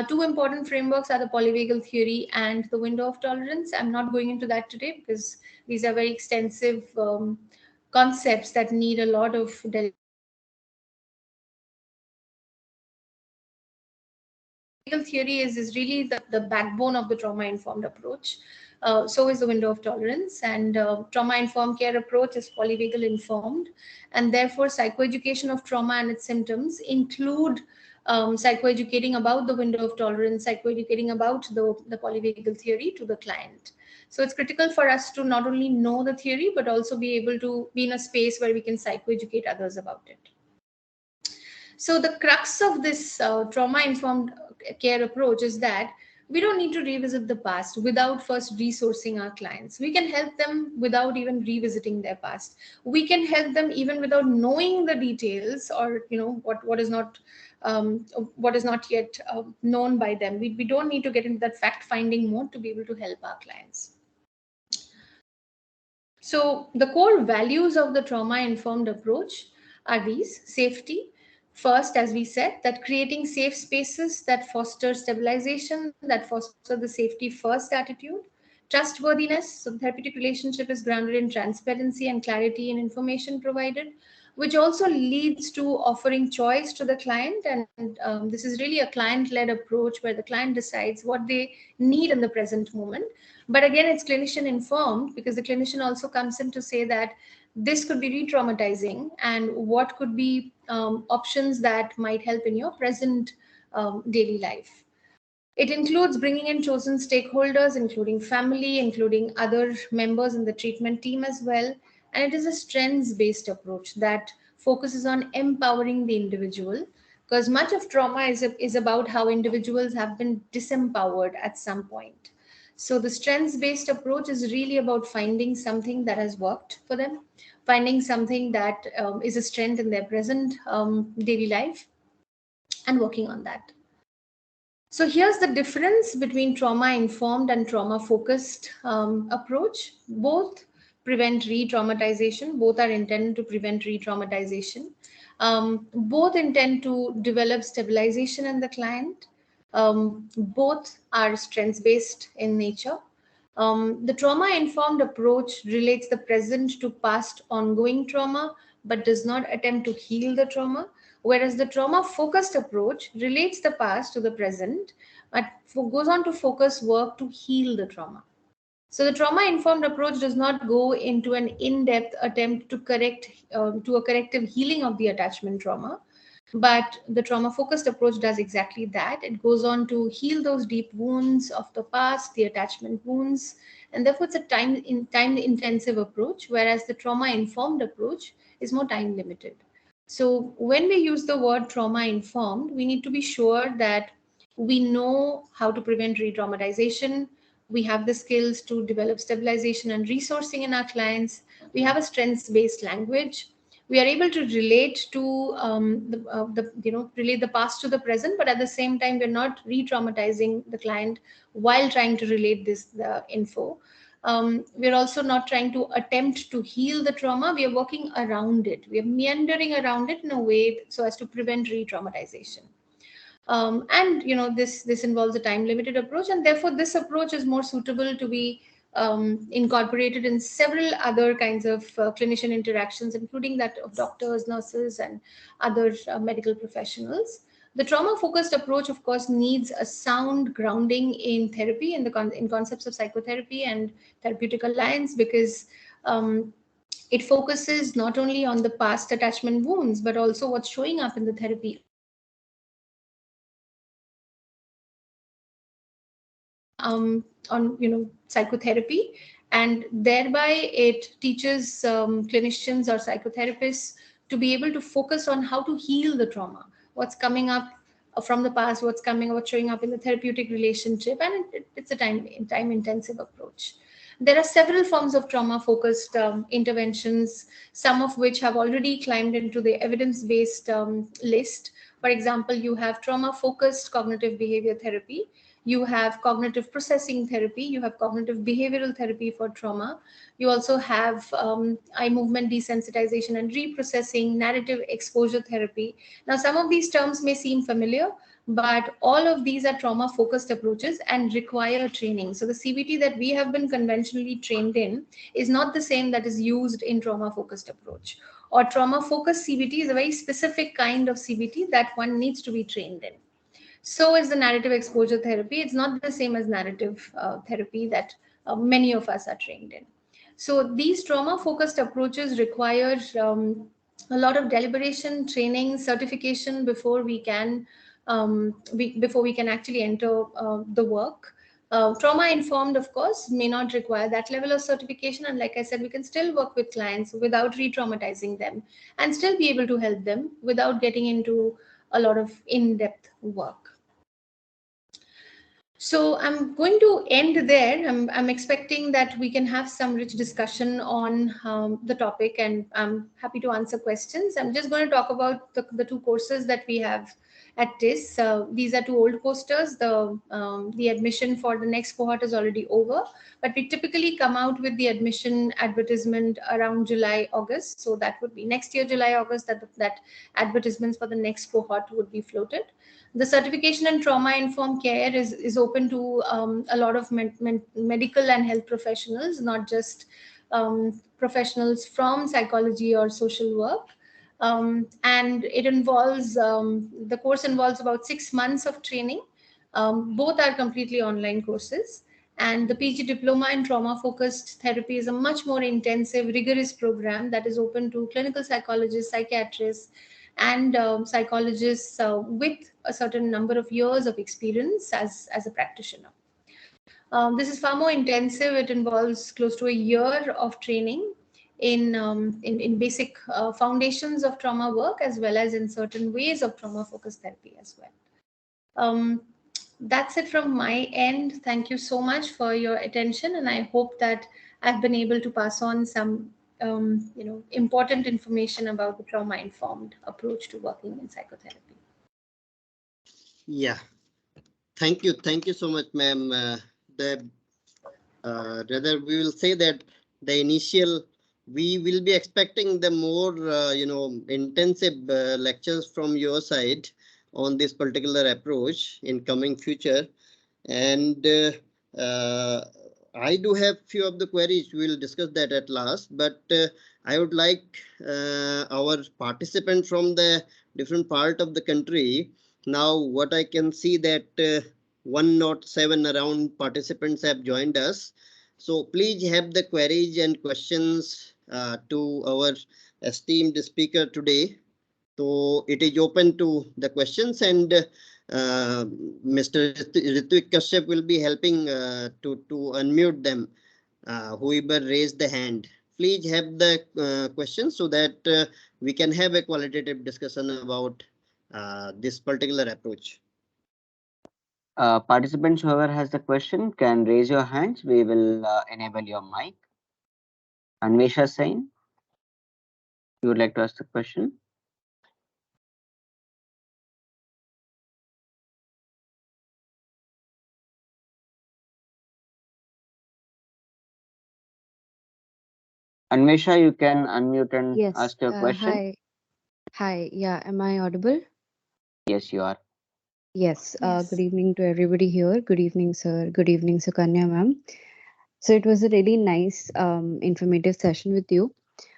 Two important frameworks are the polyvagal theory and the window of tolerance. I'm not going into that today because these are very extensive concepts that need a lot of polyvagal theory is really the backbone of the trauma informed approach. So is the window of tolerance, and trauma informed care approach is polyvagal informed, and therefore psychoeducation of trauma and its symptoms include psychoeducating about the window of tolerance, psychoeducating about the polyvagal theory to the client. So it's critical for us to not only know the theory but also be able to be in a space where we can psychoeducate others about it. So the crux of this trauma-informed care approach is that we don't need to revisit the past without first resourcing our clients. We can help them without even revisiting their past. We can help them even without knowing the details, or what is not yet known by them. We don't need to get into that fact-finding mode to be able to help our clients. So the core values of the trauma-informed approach are these: safety. First, as we said, that creating safe spaces that foster stabilization, that foster the safety first attitude. Trustworthiness. So the therapeutic relationship is grounded in transparency and clarity in information provided, which also leads to offering choice to the client. And this is really a client-led approach where the client decides what they need in the present moment. But again, it's clinician informed, because the clinician also comes in to say that this could be re-traumatizing, and what could be options that might help in your present daily life. It includes bringing in chosen stakeholders, including family, including other members in the treatment team as well. And it is a strengths-based approach that focuses on empowering the individual, because much of trauma is about how individuals have been disempowered at some point. So the strengths-based approach is really about finding something that has worked for them, finding something that is a strength in their present daily life, and working on that. So here's the difference between trauma-informed and trauma-focused approach. Both prevent re-traumatization. Both are intended to prevent re-traumatization. Both intend to develop stabilization in the client. Both are strengths-based in nature. The trauma-informed approach relates the present to past ongoing trauma, but does not attempt to heal the trauma, whereas the trauma-focused approach relates the past to the present, but goes on to focus work to heal the trauma. So the trauma-informed approach does not go into an in-depth attempt to to a corrective healing of the attachment trauma, but the trauma-focused approach does exactly that. It goes on to heal those deep wounds of the past, the attachment wounds, and therefore it's a time-intensive approach, whereas the trauma-informed approach is more time-limited. So when we use the word trauma-informed, we need to be sure that we know how to prevent re-traumatization. We have the skills to develop stabilization and resourcing in our clients. We have a strengths-based language. We are able to relate to relate the past to the present, but at the same time, we're not re-traumatizing the client while trying to relate this info. We're also not trying to attempt to heal the trauma. We are working around it. We are meandering around it in a way so as to prevent re-traumatization. And this involves a time limited approach, and therefore this approach is more suitable to be incorporated in several other kinds of clinician interactions, including that of doctors, nurses, and other medical professionals. The trauma-focused approach, of course, needs a sound grounding in therapy, in in concepts of psychotherapy and therapeutic alliance, because it focuses not only on the past attachment wounds, but also what's showing up in the therapy on psychotherapy, and thereby it teaches clinicians or psychotherapists to be able to focus on how to heal the trauma, what's coming up from the past, what's showing up in the therapeutic relationship, and it's a time intensive approach. There are several forms of trauma-focused interventions, some of which have already climbed into the evidence-based list. For example, you have trauma-focused cognitive behavior therapy, you have cognitive processing therapy, you have cognitive behavioral therapy for trauma, you also have eye movement desensitization and reprocessing, narrative exposure therapy. Now, some of these terms may seem familiar, but all of these are trauma focused approaches and require training. So the CBT that we have been conventionally trained in is not the same that is used in trauma focused approach. Or trauma focused CBT is a very specific kind of CBT that one needs to be trained in. So is the narrative exposure therapy. It's not the same as narrative therapy that many of us are trained in. So these trauma focused approaches require a lot of deliberation, training, certification before we can before we can actually enter the work. Trauma informed, of course, may not require that level of certification. And like I said, we can still work with clients without re traumatizing them and still be able to help them without getting into a lot of in depth work. So I'm going to end there. I'm expecting that we can have some rich discussion on the topic, and I'm happy to answer questions. I'm just going to talk about the two courses that we have at TIS. These are two old posters. The admission for the next cohort is already over, but we typically come out with the admission advertisement around July, August. So that would be next year, July, August, that advertisements for the next cohort would be floated. The certification in trauma informed care is open to a lot of medical and health professionals, not just professionals from psychology or social work. And it involves, the course involves about 6 months of training. Both are completely online courses. And the PG diploma in trauma focused therapy is a much more intensive, rigorous program that is open to clinical psychologists, psychiatrists, and psychologists with a certain number of years of experience as a practitioner. This is far more intensive. It involves close to a year of training in basic foundations of trauma work, as well as in certain ways of trauma focused therapy as well. That's it from my end. Thank you so much for your attention, and I hope that I've been able to pass on some important information about the trauma informed approach to working in psychotherapy. Yeah, thank you so much, ma'am. Rather, we will say that the initial, we will be expecting the more intensive lectures from your side on this particular approach in coming future. And I do have few of the queries. We'll discuss that at last, but I would like our participants from the different part of the country. Now, what I can see that 107 around participants have joined us. So please have the queries and questions to our esteemed speaker today. So it is open to the questions, and Mr. Ritvik Kashyap will be helping to unmute them, whoever raised the hand. Please have the questions so that we can have a qualitative discussion about this particular approach. Participants, whoever has the question can raise your hands. We will enable your mic. Anvesha Sain, you would like to ask the question? Anvesha, you can unmute and Yes. ask your question. Hi. Hi. Yeah. Am I audible? Yes, you are. Yes. Yes. Good evening to everybody here. Good evening, sir. Good evening, Sukanya, ma'am. So it was a really nice, informative session with you.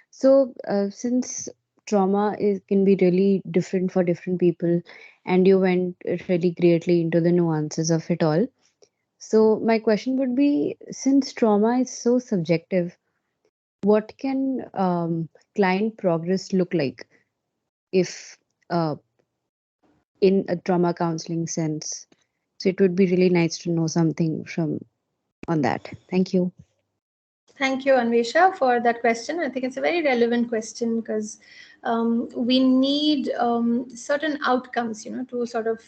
So since trauma can be really different for different people, and you went really greatly into the nuances of it all. So my question would be, since trauma is so subjective, what can client progress look like if in a trauma counseling sense? So it would be really nice to know something from on that. Thank you. Thank you, Anvesha, for that question. I think it's a very relevant question because we need certain outcomes, to sort of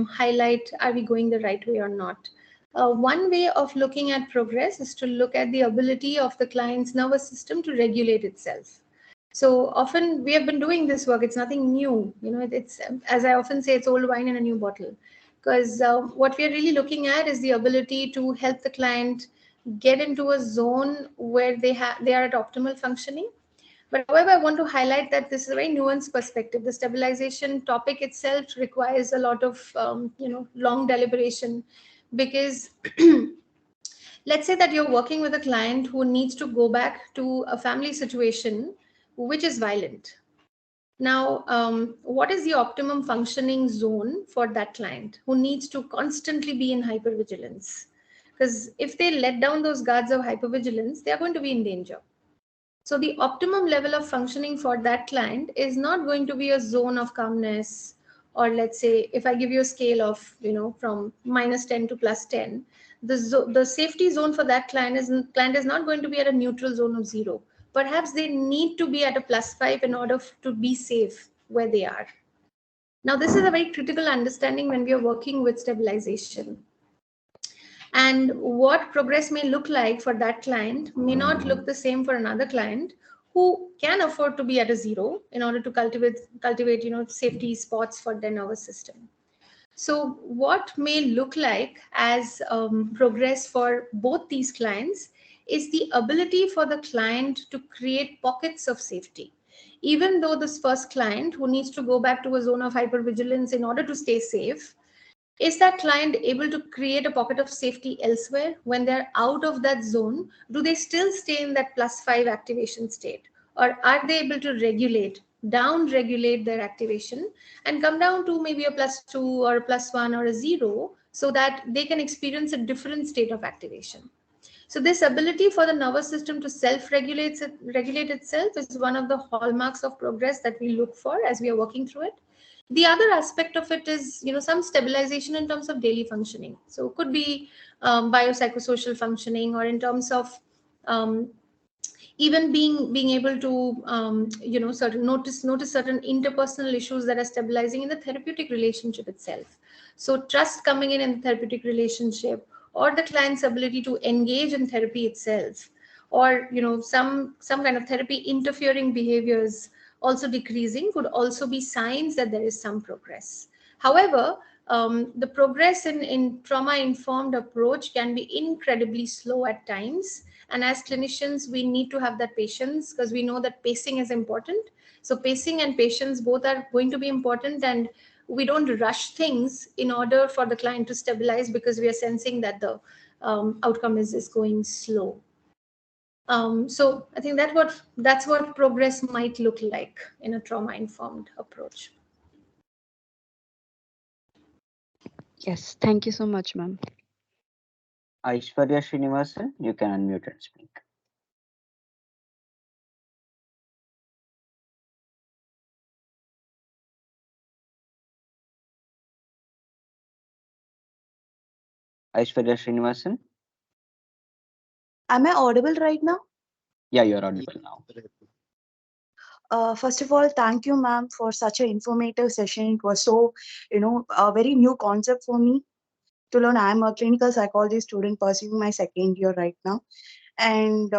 highlight, are we going the right way or not? One way of looking at progress is to look at the ability of the client's nervous system to regulate itself. So often we have been doing this work. It's nothing new. It's, as I often say, it's old wine in a new bottle. Because what we are really looking at is the ability to help the client get into a zone where they are at optimal functioning. But however, I want to highlight that this is a very nuanced perspective. The stabilization topic itself requires a lot of long deliberation, because let's say that you're working with a client who needs to go back to a family situation which is violent. Now, what is the optimum functioning zone for that client who needs to constantly be in hypervigilance? Because if they let down those guards of hypervigilance, they are going to be in danger. So the optimum level of functioning for that client is not going to be a zone of calmness, or let's say if I give you a scale of, from -10 to +10, the safety zone for that client is not going to be at a neutral zone of 0. Perhaps they need to be at a +5 in order to be safe where they are. Now, this is a very critical understanding when we are working with stabilization. And what progress may look like for that client may not look the same for another client who can afford to be at a 0 in order to cultivate safety spots for their nervous system. So what may look like as progress for both these clients is the ability for the client to create pockets of safety. Even though this first client who needs to go back to a zone of hypervigilance in order to stay safe, is that client able to create a pocket of safety elsewhere? When they're out of that zone, do they still stay in that +5 activation state? Or are they able to down regulate their activation and come down to maybe a +2 or a +1 or a 0, so that they can experience a different state of activation? So this ability for the nervous system to regulate itself is one of the hallmarks of progress that we look for as we are working through it. The other aspect of it is, some stabilization in terms of daily functioning. So it could be biopsychosocial functioning, or in terms of um, even being able to notice certain interpersonal issues that are stabilizing in the therapeutic relationship itself. So trust coming in the therapeutic relationship, or the client's ability to engage in therapy itself, or some kind of therapy interfering behaviors also decreasing, could also be signs that there is some progress. However, the progress in trauma informed approach can be incredibly slow at times, and as clinicians we need to have that patience, because we know that pacing is important. So pacing and patience both are going to be important, and we don't rush things in order for the client to stabilize, because we are sensing that the outcome is going slow. So I think that's what progress might look like in a trauma informed approach. Yes, thank you so much, ma'am. Aishwarya Srinivasan, you can unmute and speak. Aishwarya Srinivasan? Am I audible right now? Yeah, you're audible now. First of all, thank you, ma'am, for such an informative session. It was so, a very new concept for me to learn. I'm a clinical psychology student pursuing my second year right now. And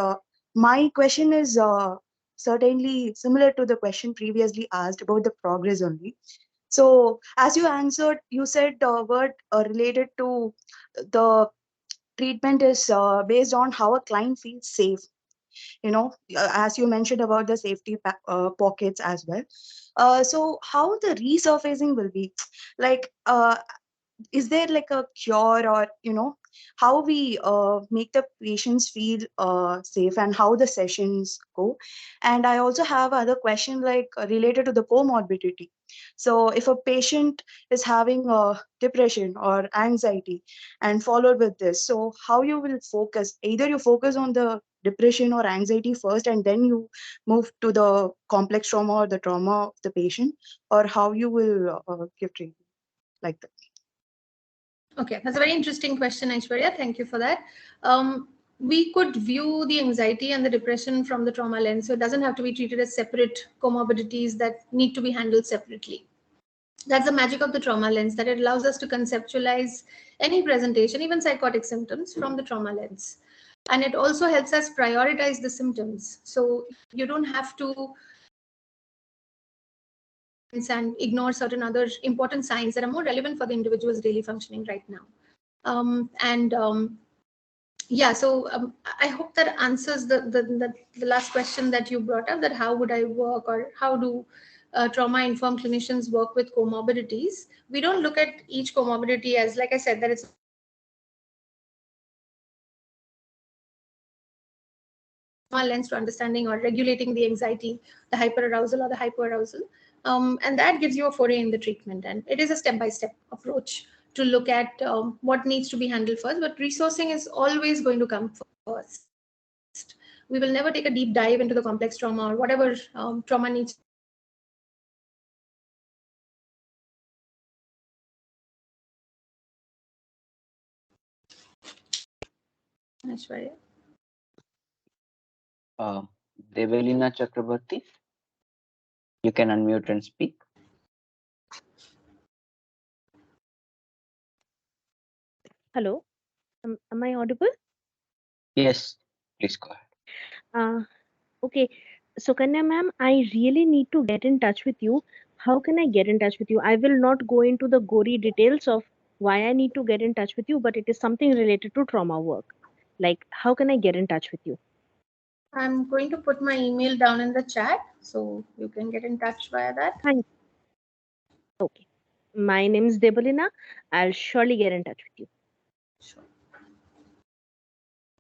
my question is certainly similar to the question previously asked about the progress only. So, as you answered, you said the word related to the treatment is based on how a client feels safe. As you mentioned about the safety pockets as well. So how the resurfacing will be, like, is there like a cure, or how we make the patients feel safe, and how the sessions go? And I also have other question, like, related to the comorbidity. So if a patient is having depression or anxiety and followed with this, so how you will focus? Either you focus on the depression or anxiety first, and then you move to the complex trauma or the trauma of the patient, or how you will give treatment like that? Okay, that's a very interesting question, Aishwarya. Thank you for that. We could view the anxiety and the depression from the trauma lens, so it doesn't have to be treated as separate comorbidities that need to be handled separately. That's the magic of the trauma lens, that it allows us to conceptualize any presentation, even psychotic symptoms, from the trauma lens. And it also helps us prioritize the symptoms. So you don't have to and ignore certain other important signs that are more relevant for the individual's daily functioning right now. Yeah, so I hope that answers the last question that you brought up, that how would I work, or how do trauma-informed clinicians work with comorbidities. We don't look at each comorbidity as, like I said, that it's lens to understanding or regulating the anxiety, the hyperarousal or the hypoarousal. And that gives you a foray in the treatment. And it is a step-by-step approach to look at what needs to be handled first. But resourcing is always going to come first. We will never take a deep dive into the complex trauma or whatever trauma needs to be handled. Aishwarya. Uh, Develina Chakrabarti, you can unmute and speak. Hello, am I audible? Yes, please go ahead. Okay, Sukanya ma'am, I really need to get in touch with you. How can I get in touch with you? I will not go into the gory details of why I need to get in touch with you, but it is something related to trauma work. Like, how can I get in touch with you? I'm going to put my email down in the chat so you can get in touch via that. Thank you. Okay. My name is Debolina. I'll surely get in touch with you. Sure.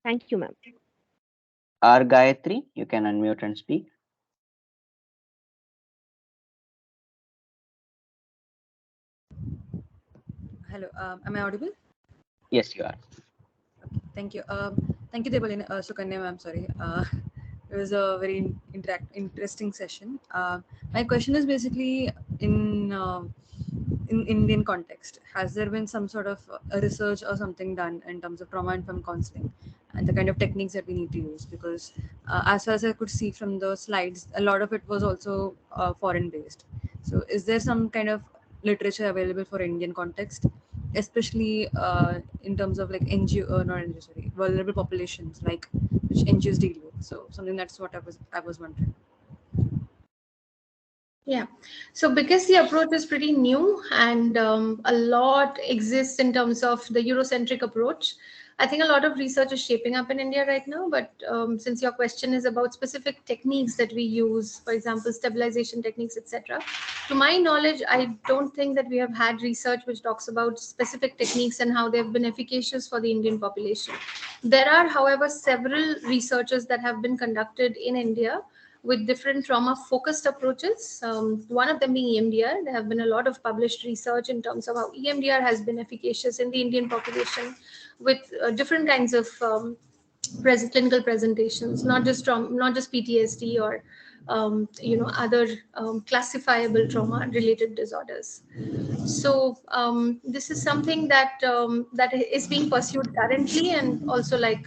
Thank you, ma'am. R. Gayatri, you can unmute and speak. Hello, am I audible? Yes, you are. Thank you. Thank you, Debalina, Sukanya ma'am, sorry. It was a very interesting session. My question is basically in Indian context. Has there been some sort of research or something done in terms of trauma-informed counseling and the kind of techniques that we need to use? Because as far as I could see from the slides, a lot of it was also foreign-based. So is there some kind of literature available for Indian context, especially in terms of like NGO, not NGO, sorry, vulnerable populations, like which NGOs deal with? So something that's what I was wondering. Yeah, so because the approach is pretty new and a lot exists in terms of the Eurocentric approach, I think a lot of research is shaping up in India right now. But since your question is about specific techniques that we use, for example, stabilization techniques, etc., to my knowledge, I don't think that we have had research which talks about specific techniques and how they have been efficacious for the Indian population. There are, however, several researches that have been conducted in India with different trauma focused approaches. One of them being EMDR. There have been a lot of published research in terms of how EMDR has been efficacious in the Indian population with different kinds of clinical presentations, not just PTSD or other classifiable trauma related disorders. So this is something that is being pursued currently, and also like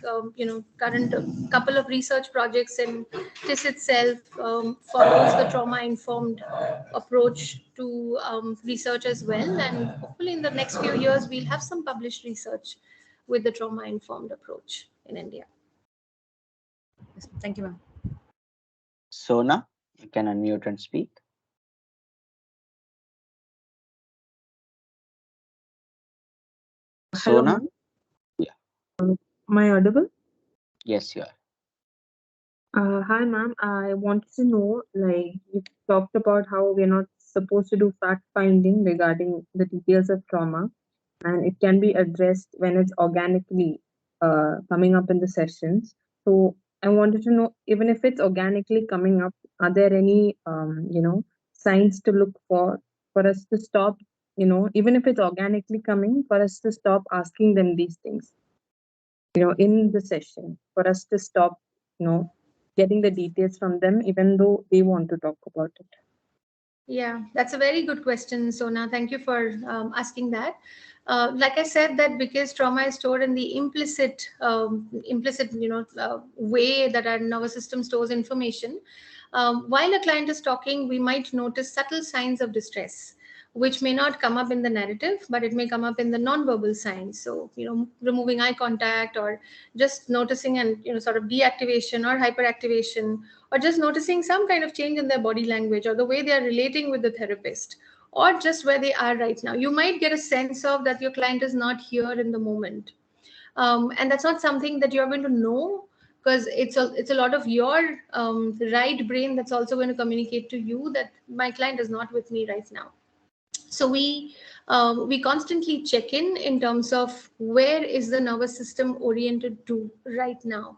current couple of research projects in TIS itself follows the trauma informed approach to research as well, and hopefully in the next few years we'll have some published research with the trauma informed approach in India. Yes, thank you, ma'am. Sona, you can unmute and speak. Hello, Sona? ma'am. Yeah. Am I audible? Yes, you are. Hi, ma'am. I wanted to know, like, you talked about how we're not supposed to do fact finding regarding the details of trauma, and it can be addressed when it's organically coming up in the sessions. So I wanted to know, even if it's organically coming up, are there any, signs to look for us to stop, even if it's organically coming, for us to stop asking them these things, in the session, for us to stop, getting the details from them, even though they want to talk about it? Yeah, that's a very good question, Sona. Thank you for asking that. Like I said, that because trauma is stored in the implicit, way that our nervous system stores information. While a client is talking, we might notice subtle signs of distress, which may not come up in the narrative, but it may come up in the non-verbal signs. So, removing eye contact, or just noticing and, sort of deactivation or hyperactivation, or just noticing some kind of change in their body language or the way they are relating with the therapist, or just where they are right now. You might get a sense of that your client is not here in the moment. And that's not something that you're going to know, because it's a lot of your right brain that's also going to communicate to you that my client is not with me right now. So we constantly check in terms of where is the nervous system oriented to right now.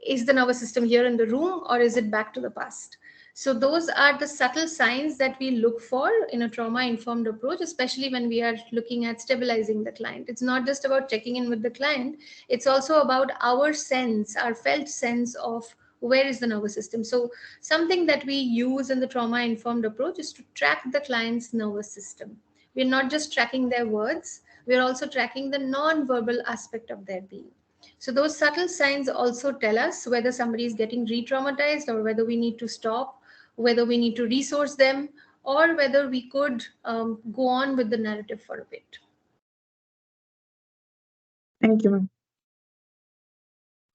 Is the nervous system here in the room, or is it back to the past? So those are the subtle signs that we look for in a trauma-informed approach, especially when we are looking at stabilizing the client. It's not just about checking in with the client, it's also about our sense, our felt sense of where is the nervous system. So something that we use in the trauma-informed approach is to track the client's nervous system. We're not just tracking their words, we're also tracking the non-verbal aspect of their being. So those subtle signs also tell us whether somebody is getting re-traumatized, or whether we need to stop, whether we need to resource them, or whether we could go on with the narrative for a bit. Thank you, ma'am.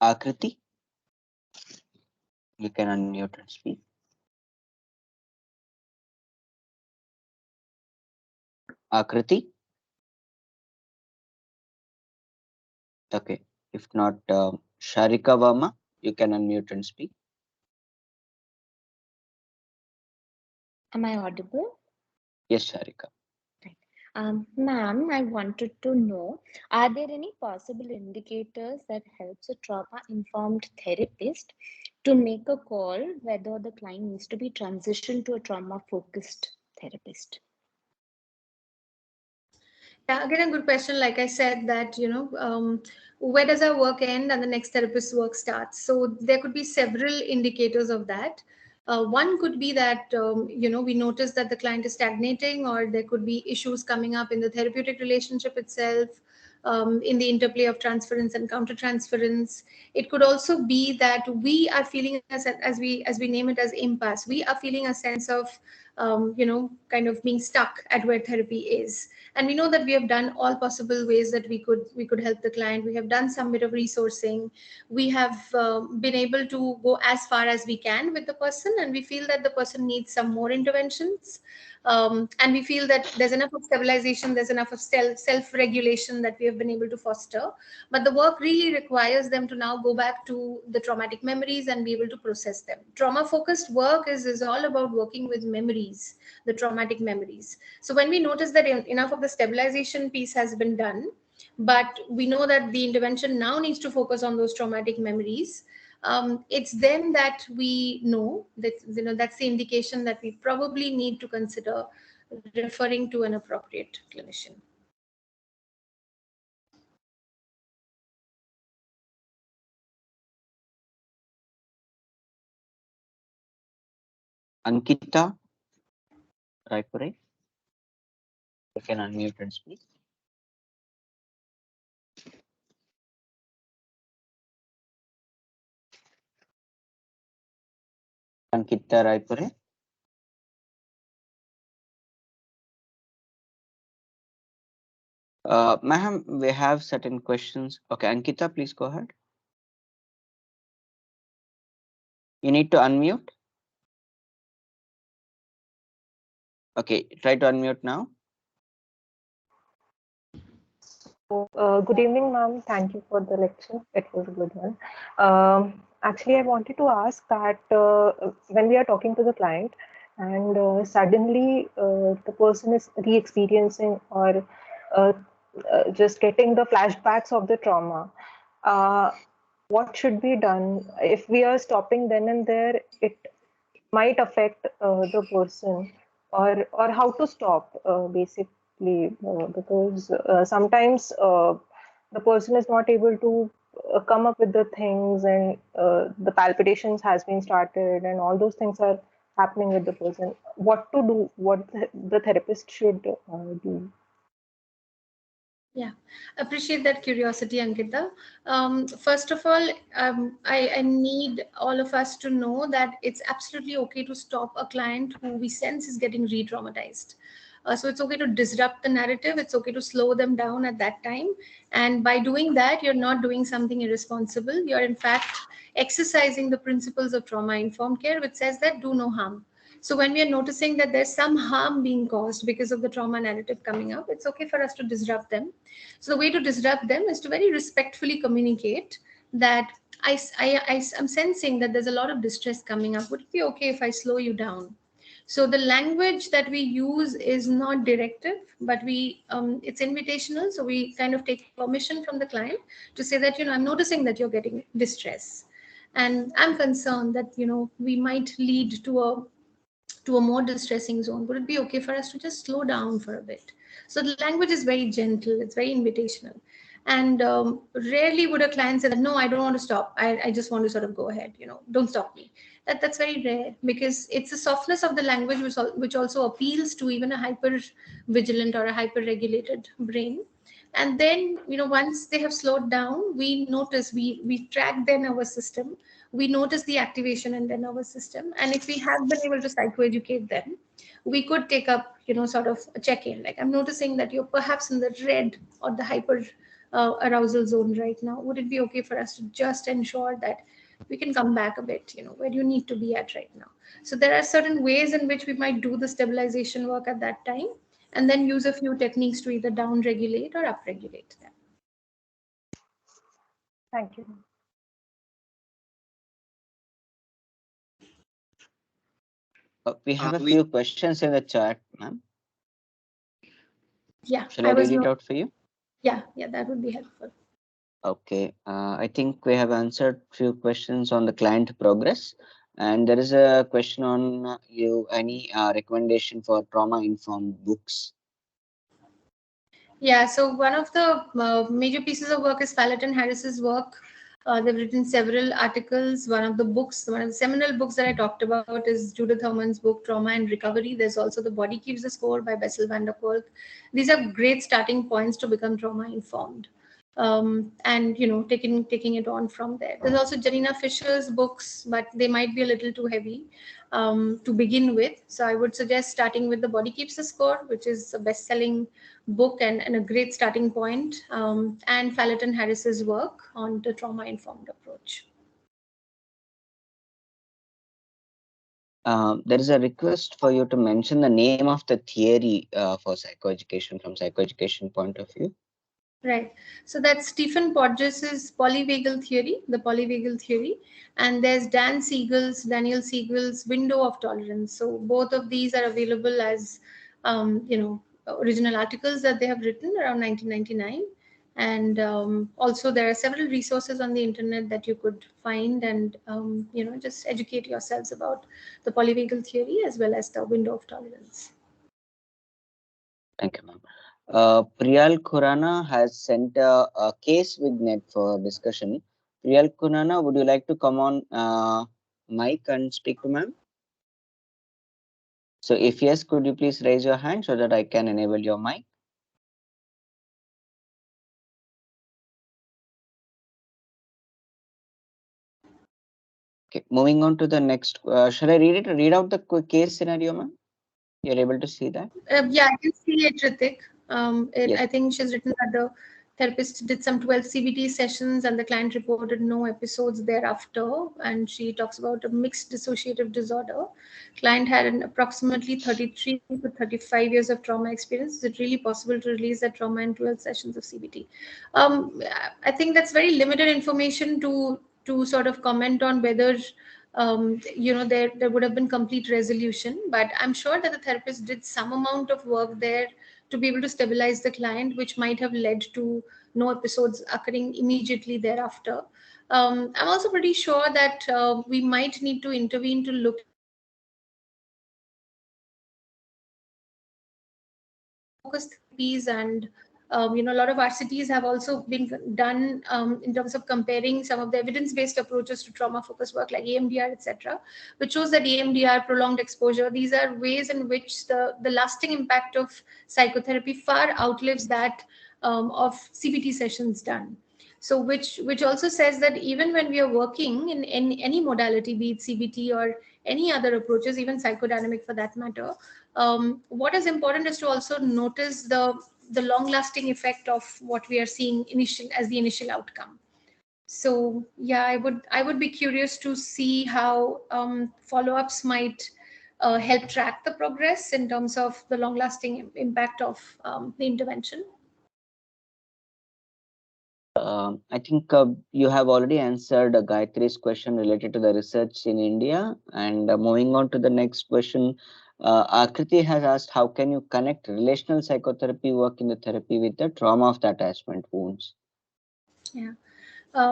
Akriti, you can unmute and speak. Akriti? Okay. If not, Sharika Verma, you can unmute and speak. Am I audible? Yes, Sharika. Ma'am, I wanted to know, are there any possible indicators that helps a trauma-informed therapist to make a call whether the client needs to be transitioned to a trauma-focused therapist? Yeah, again, a good question. Like I said, that, where does our work end and the next therapist's work starts? So there could be several indicators of that. One could be that, we notice that the client is stagnating, or there could be issues coming up in the therapeutic relationship itself, in the interplay of transference and countertransference. It could also be that we are feeling, as we name it, as impasse. We are feeling a sense of, kind of being stuck at where therapy is, and we know that we have done all possible ways that we could help the client. We have done some bit of resourcing. We have been able to go as far as we can with the person, and we feel that the person needs some more interventions. And we feel that there's enough of stabilization, there's enough of self-regulation that we have been able to foster. But the work really requires them to now go back to the traumatic memories and be able to process them. Trauma-focused work is all about working with memories, the traumatic memories. So when we notice that enough of the stabilization piece has been done, but we know that the intervention now needs to focus on those traumatic memories, it's then that we know that, that's the indication that we probably need to consider referring to an appropriate clinician. Ankita Raipure, you can unmute and speak. Ankita Raipure. Ma'am, we have certain questions. Okay, Ankita, please go ahead. You need to unmute. Okay, try to unmute now. Good evening, ma'am. Thank you for the lecture. It was a good one. Actually, I wanted to ask that when we are talking to the client and suddenly the person is re-experiencing or just getting the flashbacks of the trauma, what should be done? If we are stopping then and there, it might affect the person, or how to stop basically, because sometimes the person is not able to come up with the things, and the palpitations has been started and all those things are happening with the person. What to do, what the therapist should do? Yeah, appreciate that curiosity, Ankita. First of all, I need all of us to know that it's absolutely okay to stop a client who we sense is getting re-traumatized. So it's okay to disrupt the narrative. It's okay to slow them down at that time. And by doing that, you're not doing something irresponsible. You're in fact exercising the principles of trauma informed care, which says that do no harm. So when we are noticing that there's some harm being caused because of the trauma narrative coming up, it's okay for us to disrupt them. So the way to disrupt them is to very respectfully communicate that I'm sensing that there's a lot of distress coming up. Would it be okay if I slow you down? So the language that we use is not directive, but it's invitational. So we kind of take permission from the client to say that, I'm noticing that you're getting distress, and I'm concerned that we might lead to a more distressing zone. Would it be okay for us to just slow down for a bit? So the language is very gentle, it's very invitational. And rarely would a client say that, no, I don't want to stop. I just want to sort of go ahead, don't stop me. That's very rare, because it's the softness of the language which also appeals to even a hyper vigilant or a hyper regulated brain. And then, once they have slowed down, we notice, we track their nervous system, we notice the activation in their nervous system. And if we have been able to psychoeducate them, we could take up, sort of a check-in. Like, I'm noticing that you're perhaps in the red or the hyper arousal zone right now. Would it be okay for us to just ensure that we can come back a bit, where you need to be at right now? So there are certain ways in which we might do the stabilization work at that time, and then use a few techniques to either down regulate or up regulate them. Thank you. We have a We few questions in the chat, ma'am. Yeah, Shall I read it out for you? Yeah, that would be helpful. Okay, I think we have answered few questions on the client progress, and there is a question on any recommendation for trauma informed books. Yeah, so one of the major pieces of work is Falleton Harris's work. They've written several articles. One of the seminal books that I talked about is Judith Herman's book, Trauma and Recovery. There's also The Body Keeps the Score by Bessel van der Kolk. These are great starting points to become trauma informed. And taking it on from there. There's also Janina Fisher's books, but they might be a little too heavy to begin with. So I would suggest starting with The Body Keeps the Score, which is a best-selling book and a great starting point, and Falleton Harris's work on the trauma-informed approach. There is a request for you to mention the name of the theory for psychoeducation from psychoeducation point of view. Right. So that's Stephen Porges's polyvagal theory, the polyvagal theory, and there's Daniel Siegel's window of tolerance. So both of these are available as, original articles that they have written around 1999. And also there are several resources on the internet that you could find and, just educate yourselves about the polyvagal theory as well as the window of tolerance. Thank you, ma'am. Priyal Khurana has sent a case vignette for discussion. Priyal Khurana, would you like to come on mic and speak to ma'am? So if yes, could you please raise your hand so that I can enable your mic? Okay, moving on to the next. Shall I read out the case scenario, ma'am? You're able to see that? Yeah, I can see it, Ritik. Yes. I think she's written that the therapist did some 12 CBT sessions and the client reported no episodes thereafter. And she talks about a mixed dissociative disorder. Client had an approximately 33 to 35 years of trauma experience. Is it really possible to release that trauma in 12 sessions of CBT? I think that's very limited information to sort of comment on whether there would have been complete resolution, but I'm sure that the therapist did some amount of work there to be able to stabilize the client, which might have led to no episodes occurring immediately thereafter. I'm also pretty sure that we might need to intervene to look focus therapies, and a lot of RCTs have also been done in terms of comparing some of the evidence-based approaches to trauma-focused work like EMDR, etc., which shows that EMDR, prolonged exposure, these are ways in which the lasting impact of psychotherapy far outlives that of CBT sessions done. So which also says that even when we are working in any modality, be it CBT or any other approaches, even psychodynamic for that matter, what is important is to also notice the long-lasting effect of what we are seeing as the initial outcome. So yeah, I would be curious to see how follow-ups might help track the progress in terms of the long-lasting impact of the intervention. I think you have already answered Gayatri's question related to the research in India. And moving on to the next question, Akriti has asked, how can you connect relational psychotherapy work in the therapy with the trauma of the attachment wounds? Yeah.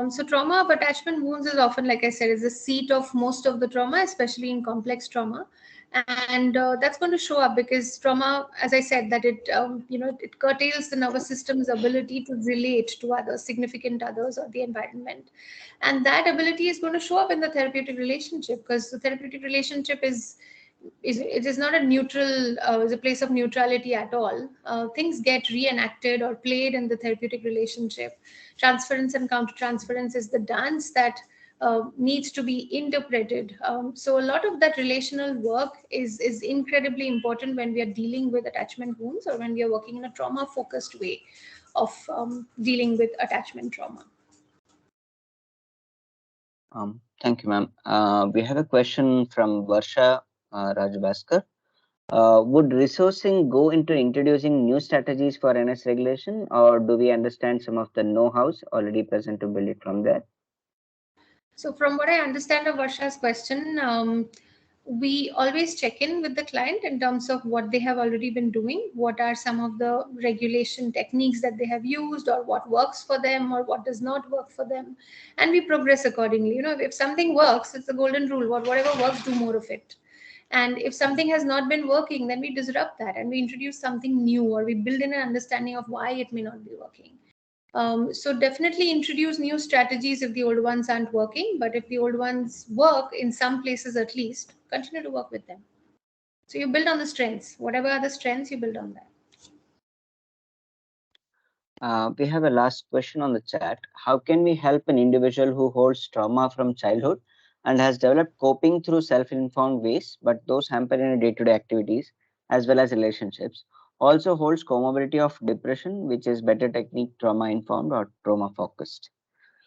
So trauma of attachment wounds is often, like I said, is the seat of most of the trauma, especially in complex trauma. And that's going to show up because trauma, as I said, that it curtails the nervous system's ability to relate to others, significant others, or the environment. And that ability is going to show up in the therapeutic relationship, because the therapeutic relationship it is not a neutral, is a place of neutrality at all. Things get reenacted or played in the therapeutic relationship. Transference and countertransference is the dance that needs to be interpreted. So a lot of that relational work is incredibly important when we are dealing with attachment wounds, or when we are working in a trauma focused way of dealing with attachment trauma. Thank you, ma'am. We have a question from Varsha Rajbhaskar. Would resourcing go into introducing new strategies for NS regulation, or do we understand some of the know-hows already present to build it from there? So from what I understand of Varsha's question, we always check in with the client in terms of what they have already been doing, what are some of the regulation techniques that they have used, or what works for them or what does not work for them, and we progress accordingly. If something works, it's the golden rule: whatever works, do more of it. And if something has not been working, then we disrupt that and we introduce something new, or we build in an understanding of why it may not be working. So definitely introduce new strategies if the old ones aren't working, but if the old ones work in some places at least, continue to work with them. So you build on the strengths. Whatever are the strengths, you build on that. We have a last question on the chat. How can we help an individual who holds trauma from childhood and has developed coping through self-informed ways, but those hamper in day-to-day activities as well as relationships, also holds comorbidity of depression, which is better technique trauma-informed or trauma-focused?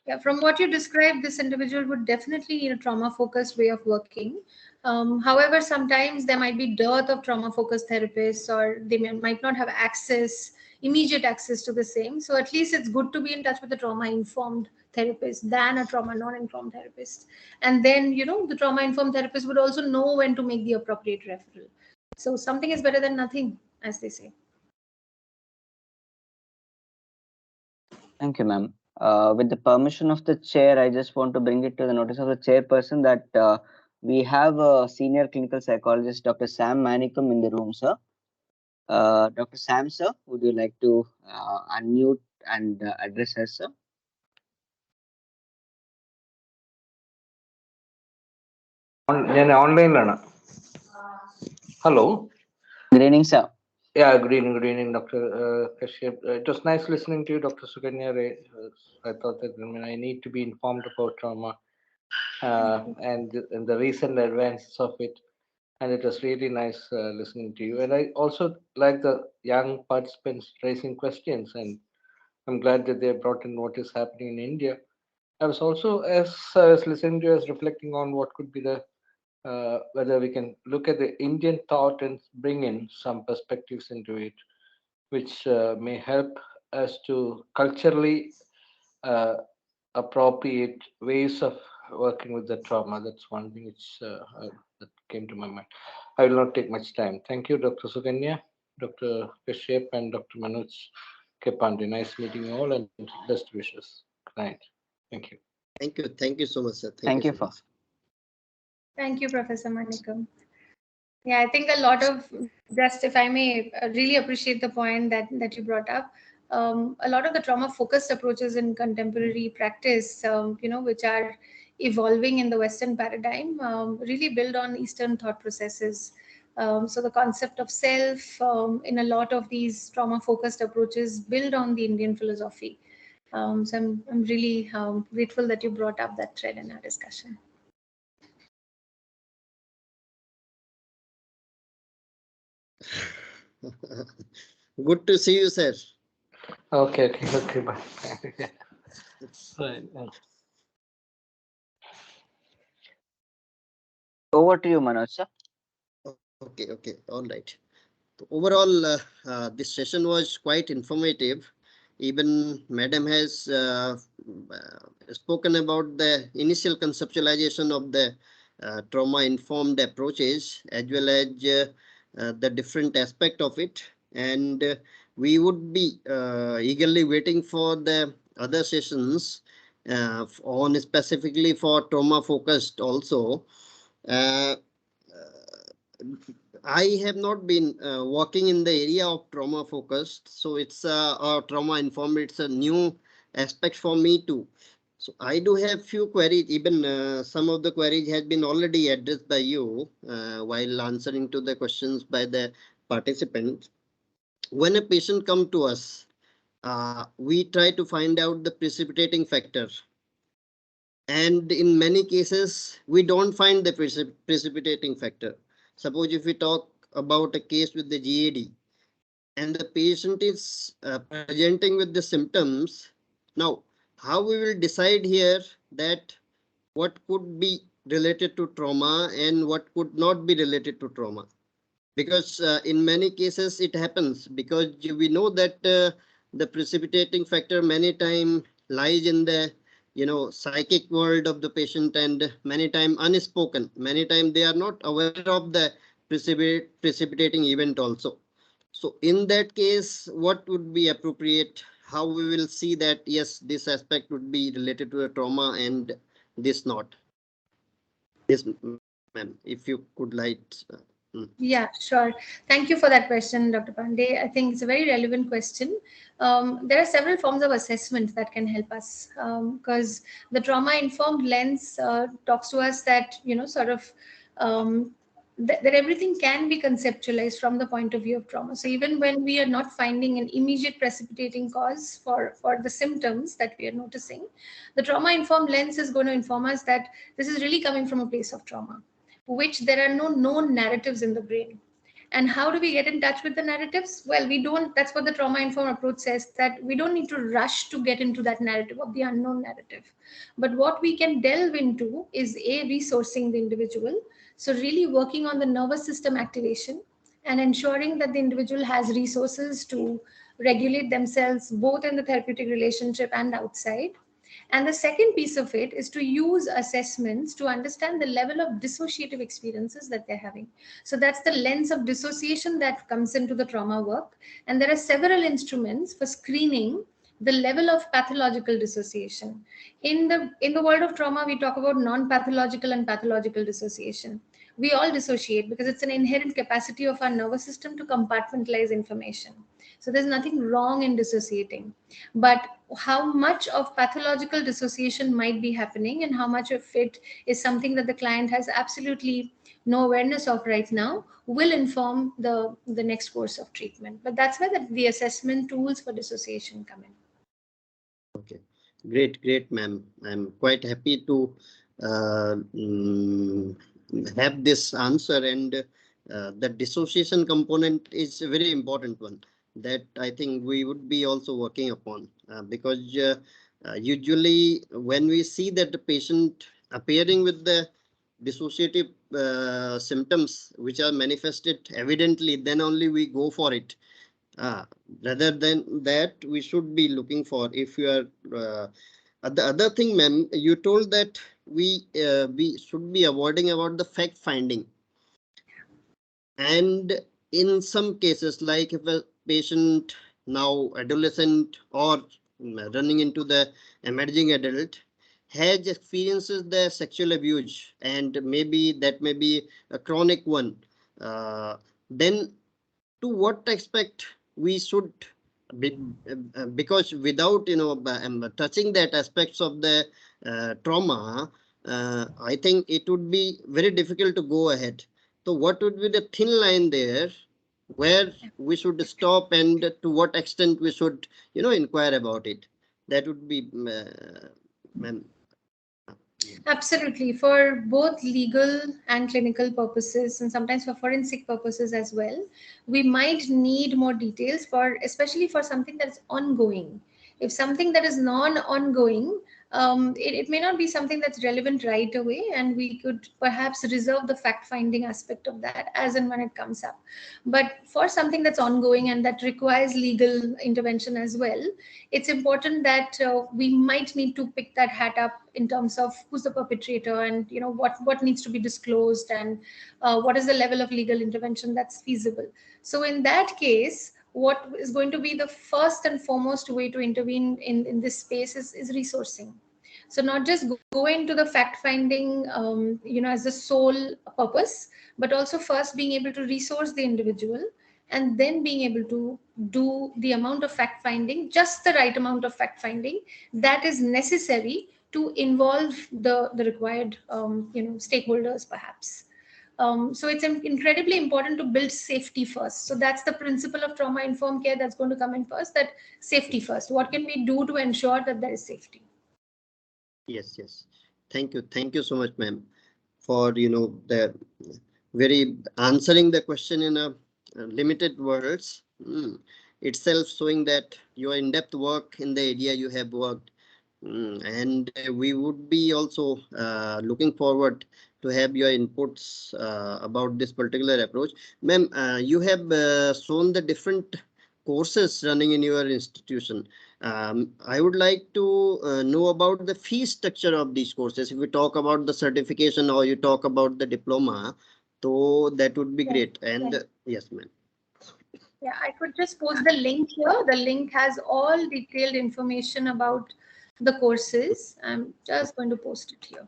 Yeah, from what you described, this individual would definitely need a trauma-focused way of working. However, sometimes there might be dearth of trauma-focused therapists, or they might not have immediate access to the same. So at least it's good to be in touch with a trauma-informed therapist than a trauma non-informed therapist. And then, the trauma-informed therapist would also know when to make the appropriate referral. So something is better than nothing, as they say. Thank you, ma'am. With the permission of the chair, I just want to bring it to the notice of the chairperson that we have a senior clinical psychologist, Dr. Sam Manicum, in the room, sir. Dr. Sam, sir, would you like to unmute and address us, sir? ഞാൻ ഓൺലൈനിലാണ്. Hello. Good evening, sir. Yeah, good evening, Dr. Kashyap. It was nice listening to you, Dr. Sukanya. I thought that I need to be informed about trauma and the recent advances of it. And it was really nice listening to you. And I also like the young participants raising questions. And I'm glad that they brought in what is happening in India. I was also, as I was listening to you, I was reflecting on what could be the whether we can look at the Indian thought and bring in some perspectives into it, which may help us to culturally appropriate ways of working with the trauma. That's one thing which that came to my mind. I will not take much time. Thank you, Dr. Sukanya, Dr. Kashyap, and Dr. Manoj Kepande. Nice meeting you all, and best wishes. Good night. Thank you. Thank you so much, sir. Thank you so for. much. Thank you, Professor Manikam. Yeah, I think a lot of, just if I may really appreciate the point that you brought up, a lot of the trauma-focused approaches in contemporary practice, which are evolving in the Western paradigm, really build on Eastern thought processes. So the concept of self in a lot of these trauma-focused approaches build on the Indian philosophy. So I'm really grateful that you brought up that thread in our discussion. Good to see you, sir. Okay, bye. Right. Over to you, Manoj sir. Okay, all right. Overall, this session was quite informative. Even Madam has spoken about the initial conceptualization of the trauma-informed approaches, as well as the different aspect of it. And we would be eagerly waiting for the other sessions on specifically for trauma-focused also. Uh, I have not been working in the area of trauma focused, so it's or trauma informed. It's a new aspect for me too. So I do have few queries. Even some of the queries has been already addressed by you while answering to the questions by the participants. When a patient come to us, we try to find out the precipitating factor, and in many cases we don't find the precipitating factor. Suppose if we talk about a case with the GAD and the patient is presenting with the symptoms, now how we will decide here that what could be related to trauma and what could not be related to trauma? Because in many cases it happens, because we know that the precipitating factor many time lies in the psychic world of the patient, and many time unspoken, many time they are not aware of the precipitating event also. So in that case, what would be appropriate? How we will see that yes, this aspect would be related to a trauma and this not? Yes, ma'am, if you could light. Yeah, sure. Thank you for that question, Dr. Pandey. I think it's a very relevant question. There are several forms of assessment that can help us, because the trauma-informed lens talks to us that, sort of that everything can be conceptualized from the point of view of trauma. So even when we are not finding an immediate precipitating cause for the symptoms that we are noticing, the trauma-informed lens is going to inform us that this is really coming from a place of trauma, which there are no known narratives in the brain. And how do we get in touch with the narratives? Well, we don't, that's what the trauma informed approach says, that we don't need to rush to get into that narrative of the unknown narrative. But what we can delve into is resourcing the individual. So, really working on the nervous system activation and ensuring that the individual has resources to regulate themselves both in the therapeutic relationship and outside. And the second piece of it is to use assessments to understand the level of dissociative experiences that they're having. So that's the lens of dissociation that comes into the trauma work. And there are several instruments for screening the level of pathological dissociation. In the world of trauma, we talk about non-pathological and pathological dissociation. We all dissociate because it's an inherent capacity of our nervous system to compartmentalize information. So there's nothing wrong in dissociating. But how much of pathological dissociation might be happening and how much of it is something that the client has absolutely no awareness of right now will inform the next course of treatment. But that's where the assessment tools for dissociation come in. Okay, great, ma'am. I'm quite happy to uh, mm, have this answer, and the dissociation component is a very important one that I think we would be also working upon, because usually when we see that the patient appearing with the dissociative symptoms which are manifested evidently, then only we go for it. Ah, rather than that, we should be looking for, if you are the other thing, ma'am, you told that we should be avoiding about the fact finding. And in some cases, like if a patient now adolescent or running into the emerging adult has experiences the sexual abuse, and maybe that may be a chronic one, then to what extent we should be, because without touching that aspects of the trauma, I think it would be very difficult to go ahead. So what would be the thin line there where we should stop, and to what extent we should inquire about it? That would be ma'am. Absolutely. For both legal and clinical purposes, and sometimes for forensic purposes as well, we might need more details for, especially for something that is ongoing. If something that is non-ongoing, it may not be something that's relevant right away, and we could perhaps reserve the fact-finding aspect of that as and when it comes up. But for something that's ongoing and that requires legal intervention as well, it's important that we might need to pick that hat up in terms of who's the perpetrator, and what needs to be disclosed, and what is the level of legal intervention that's feasible. So in that case, what is going to be the first and foremost way to intervene in this space is resourcing. So not just go into the fact finding as the sole purpose, but also first being able to resource the individual, and then being able to do the amount of fact finding, just the right amount of fact finding that is necessary to involve the required stakeholders perhaps. So it's incredibly important to build safety first. So that's the principle of trauma informed care that's going to come in first, that safety first. What can we do to ensure that there is safety? Yes, yes. Thank you so much, ma'am, for the very answering the question in a limited words. Itself showing that your in-depth work in the area you have worked. And we would be also looking forward to have your inputs about this particular approach. Ma'am, you have shown the different courses running in your institution. I would like to know about the fee structure of these courses. If we talk about the certification or you talk about the diploma, so that would be great. And yes, ma'am. Yeah, I could just post the link here. The link has all detailed information about the courses. I'm just going to post it here.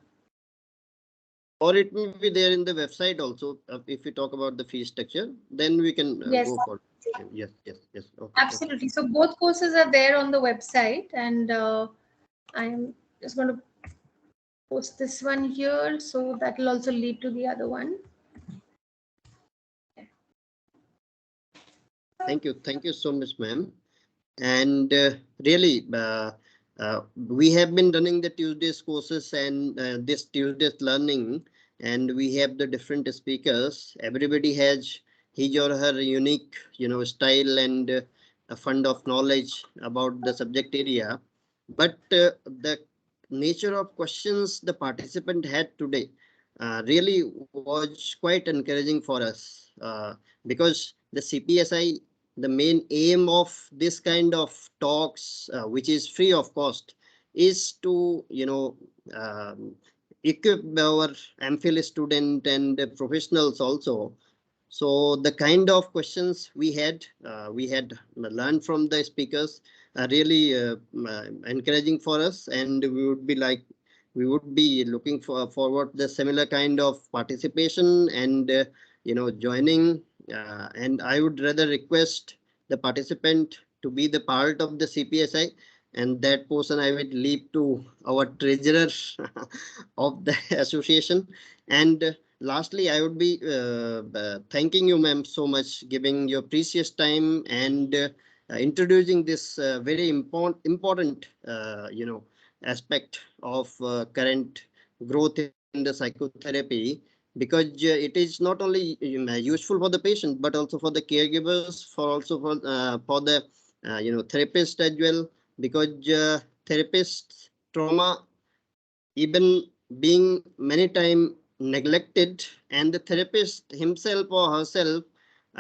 Or it will be there in the website also. If we talk about the fee structure, then we can go for it. Yes. Okay, absolutely. okay. So both courses are there on the website, and I'm just going to post this one here, so that will also lead to the other one. Thank you so much, ma'am. And really, we have been running the Tuesdays courses and this Tuesdays learning, and we have the different speakers. Everybody has his or her unique, style and a fund of knowledge about the subject area. But the nature of questions the participant had today really was quite encouraging for us because the CPSI, the main aim of this kind of talks, which is free of cost, is to equip our MPhil student and professionals also. So the kind of questions we had learned from the speakers are really encouraging for us, and we would be looking forward the similar kind of participation and joining. And I would rather request the participant to be the part of the CPSI, and that portion I will leave to our treasurer of the association. And lastly, I would be thanking you, ma'am, so much, giving your precious time and introducing this very important aspect of current growth in the psychotherapy, because it is not only useful for the patient but also for the caregivers, for the therapist as well, because therapists trauma even being many time neglected, and the therapist himself or herself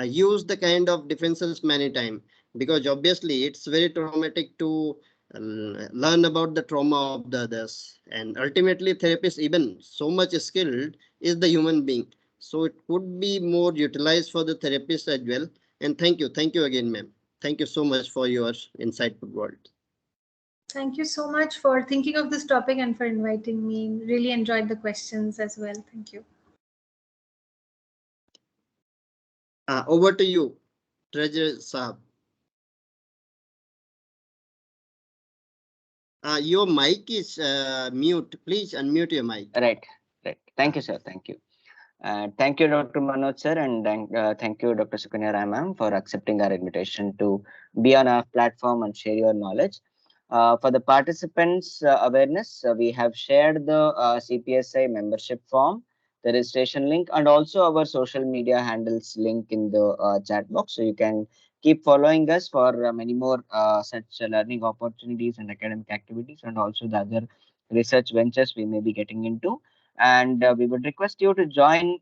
use the kind of defenses many time, because obviously it's very traumatic to learn about the trauma of the others, and ultimately therapist, even so much skilled, is the human being, so it could be more utilized for the therapist as well. And thank you again, ma'am. Thank you so much for your insightful words. Thank you so much for thinking of this topic and for inviting me. Really enjoyed the questions as well. Thank you. Over to you, Treasurer Saab. Your mic is mute. Please unmute your mic. Right. Thank you, sir. Thank you. Thank you, Dr. Manoj, sir, and thank you, Dr. Sukanya Rai, ma'am, for accepting our invitation to be on our platform and share your knowledge. For the participants' awareness, we have shared the CPSI membership form, the registration link, and also our social media handles link in the chat box. So you can keep following us for many more such learning opportunities and academic activities, and also the other research ventures we may be getting into. And we would request you to join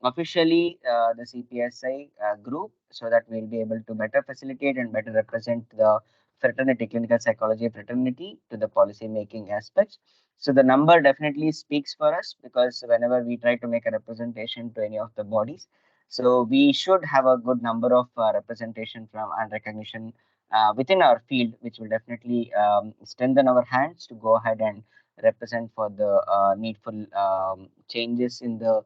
officially the CPSI group, so that we'll be able to better facilitate and better represent the fraternity, clinical psychology fraternity, to the policy making aspects. So the number definitely speaks for us, because whenever we try to make a representation to any of the bodies, so we should have a good number of representation from and recognition within our field, which will definitely strengthen our hands to go ahead and represent for the needful changes in the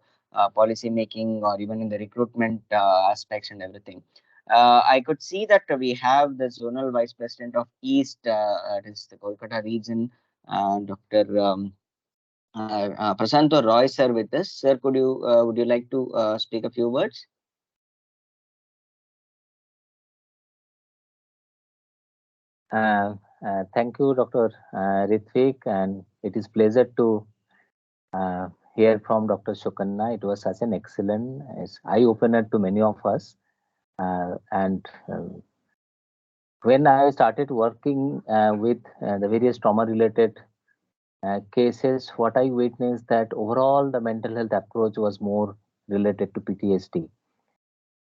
policy making, or even in the recruitment aspects and everything. I could see that we have the zonal vice president of East, it is the Kolkata region, Dr. Prasanto Roy sir with us. Sir, could you would you like to speak a few words? Thank you, Dr. Ritvik, and it is pleasure to hear from Dr. Sukanya. It was such an excellent eye-opener to many of us. And when I started working with the various trauma-related cases, what I witnessed that overall the mental health approach was more related to PTSD.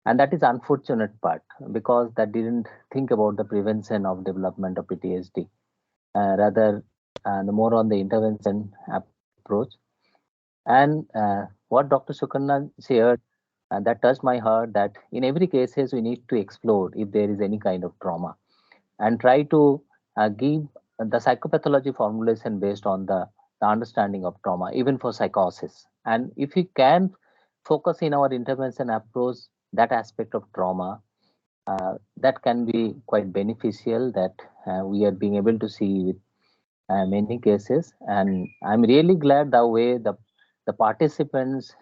And that is unfortunate part, because that didn't think about the prevention of development of PTSD, rather the more on the intervention approach. And what Dr. Sukanya shared, that touched my heart, that in every cases we need to explore if there is any kind of trauma, and try to give the psychopathology formulation based on the understanding of trauma, even for psychosis. And if we can focus in our intervention approach that aspect of trauma, that can be quite beneficial, that we are being able to see with many cases. And I'm really glad the way the participants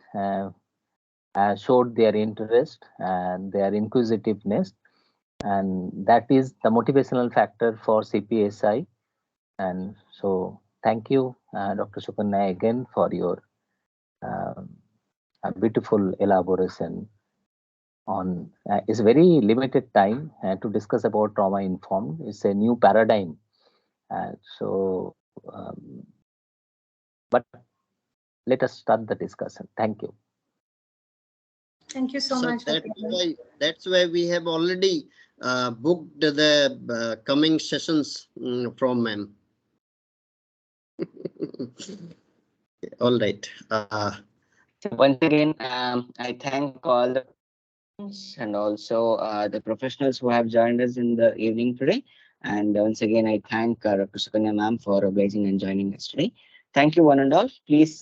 showed their interest and their inquisitiveness, and that is the motivational factor for CPSI. And so thank you, Dr. Sukanya, again for your a beautiful elaboration on it's very limited time to discuss about trauma informed. It's a new paradigm. But let us start the discussion. Thank you. Thank you so So much. that's why we have already booked the coming sessions from ma'am. All right. So once again, I thank all the and also the professionals who have joined us in the evening today. And once again, I thank Dr. Sukanya ma'am for obliging and joining us today. Thank you, one and all. Please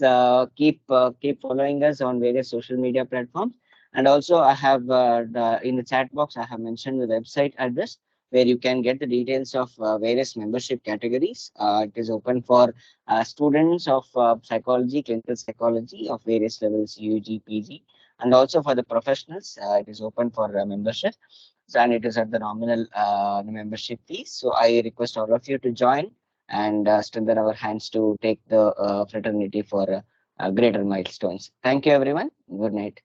keep following us on various social media platforms. And also, I have in the chat box, I have mentioned the website address where you can get the details of various membership categories. It is open for students of psychology, clinical psychology of various levels, UG, PG, and also for the professionals, it is open for membership. So, and it is at the nominal membership fees. So I request all of you to join and strengthen our hands to take the fraternity for greater milestones. Thank you, everyone. Good night.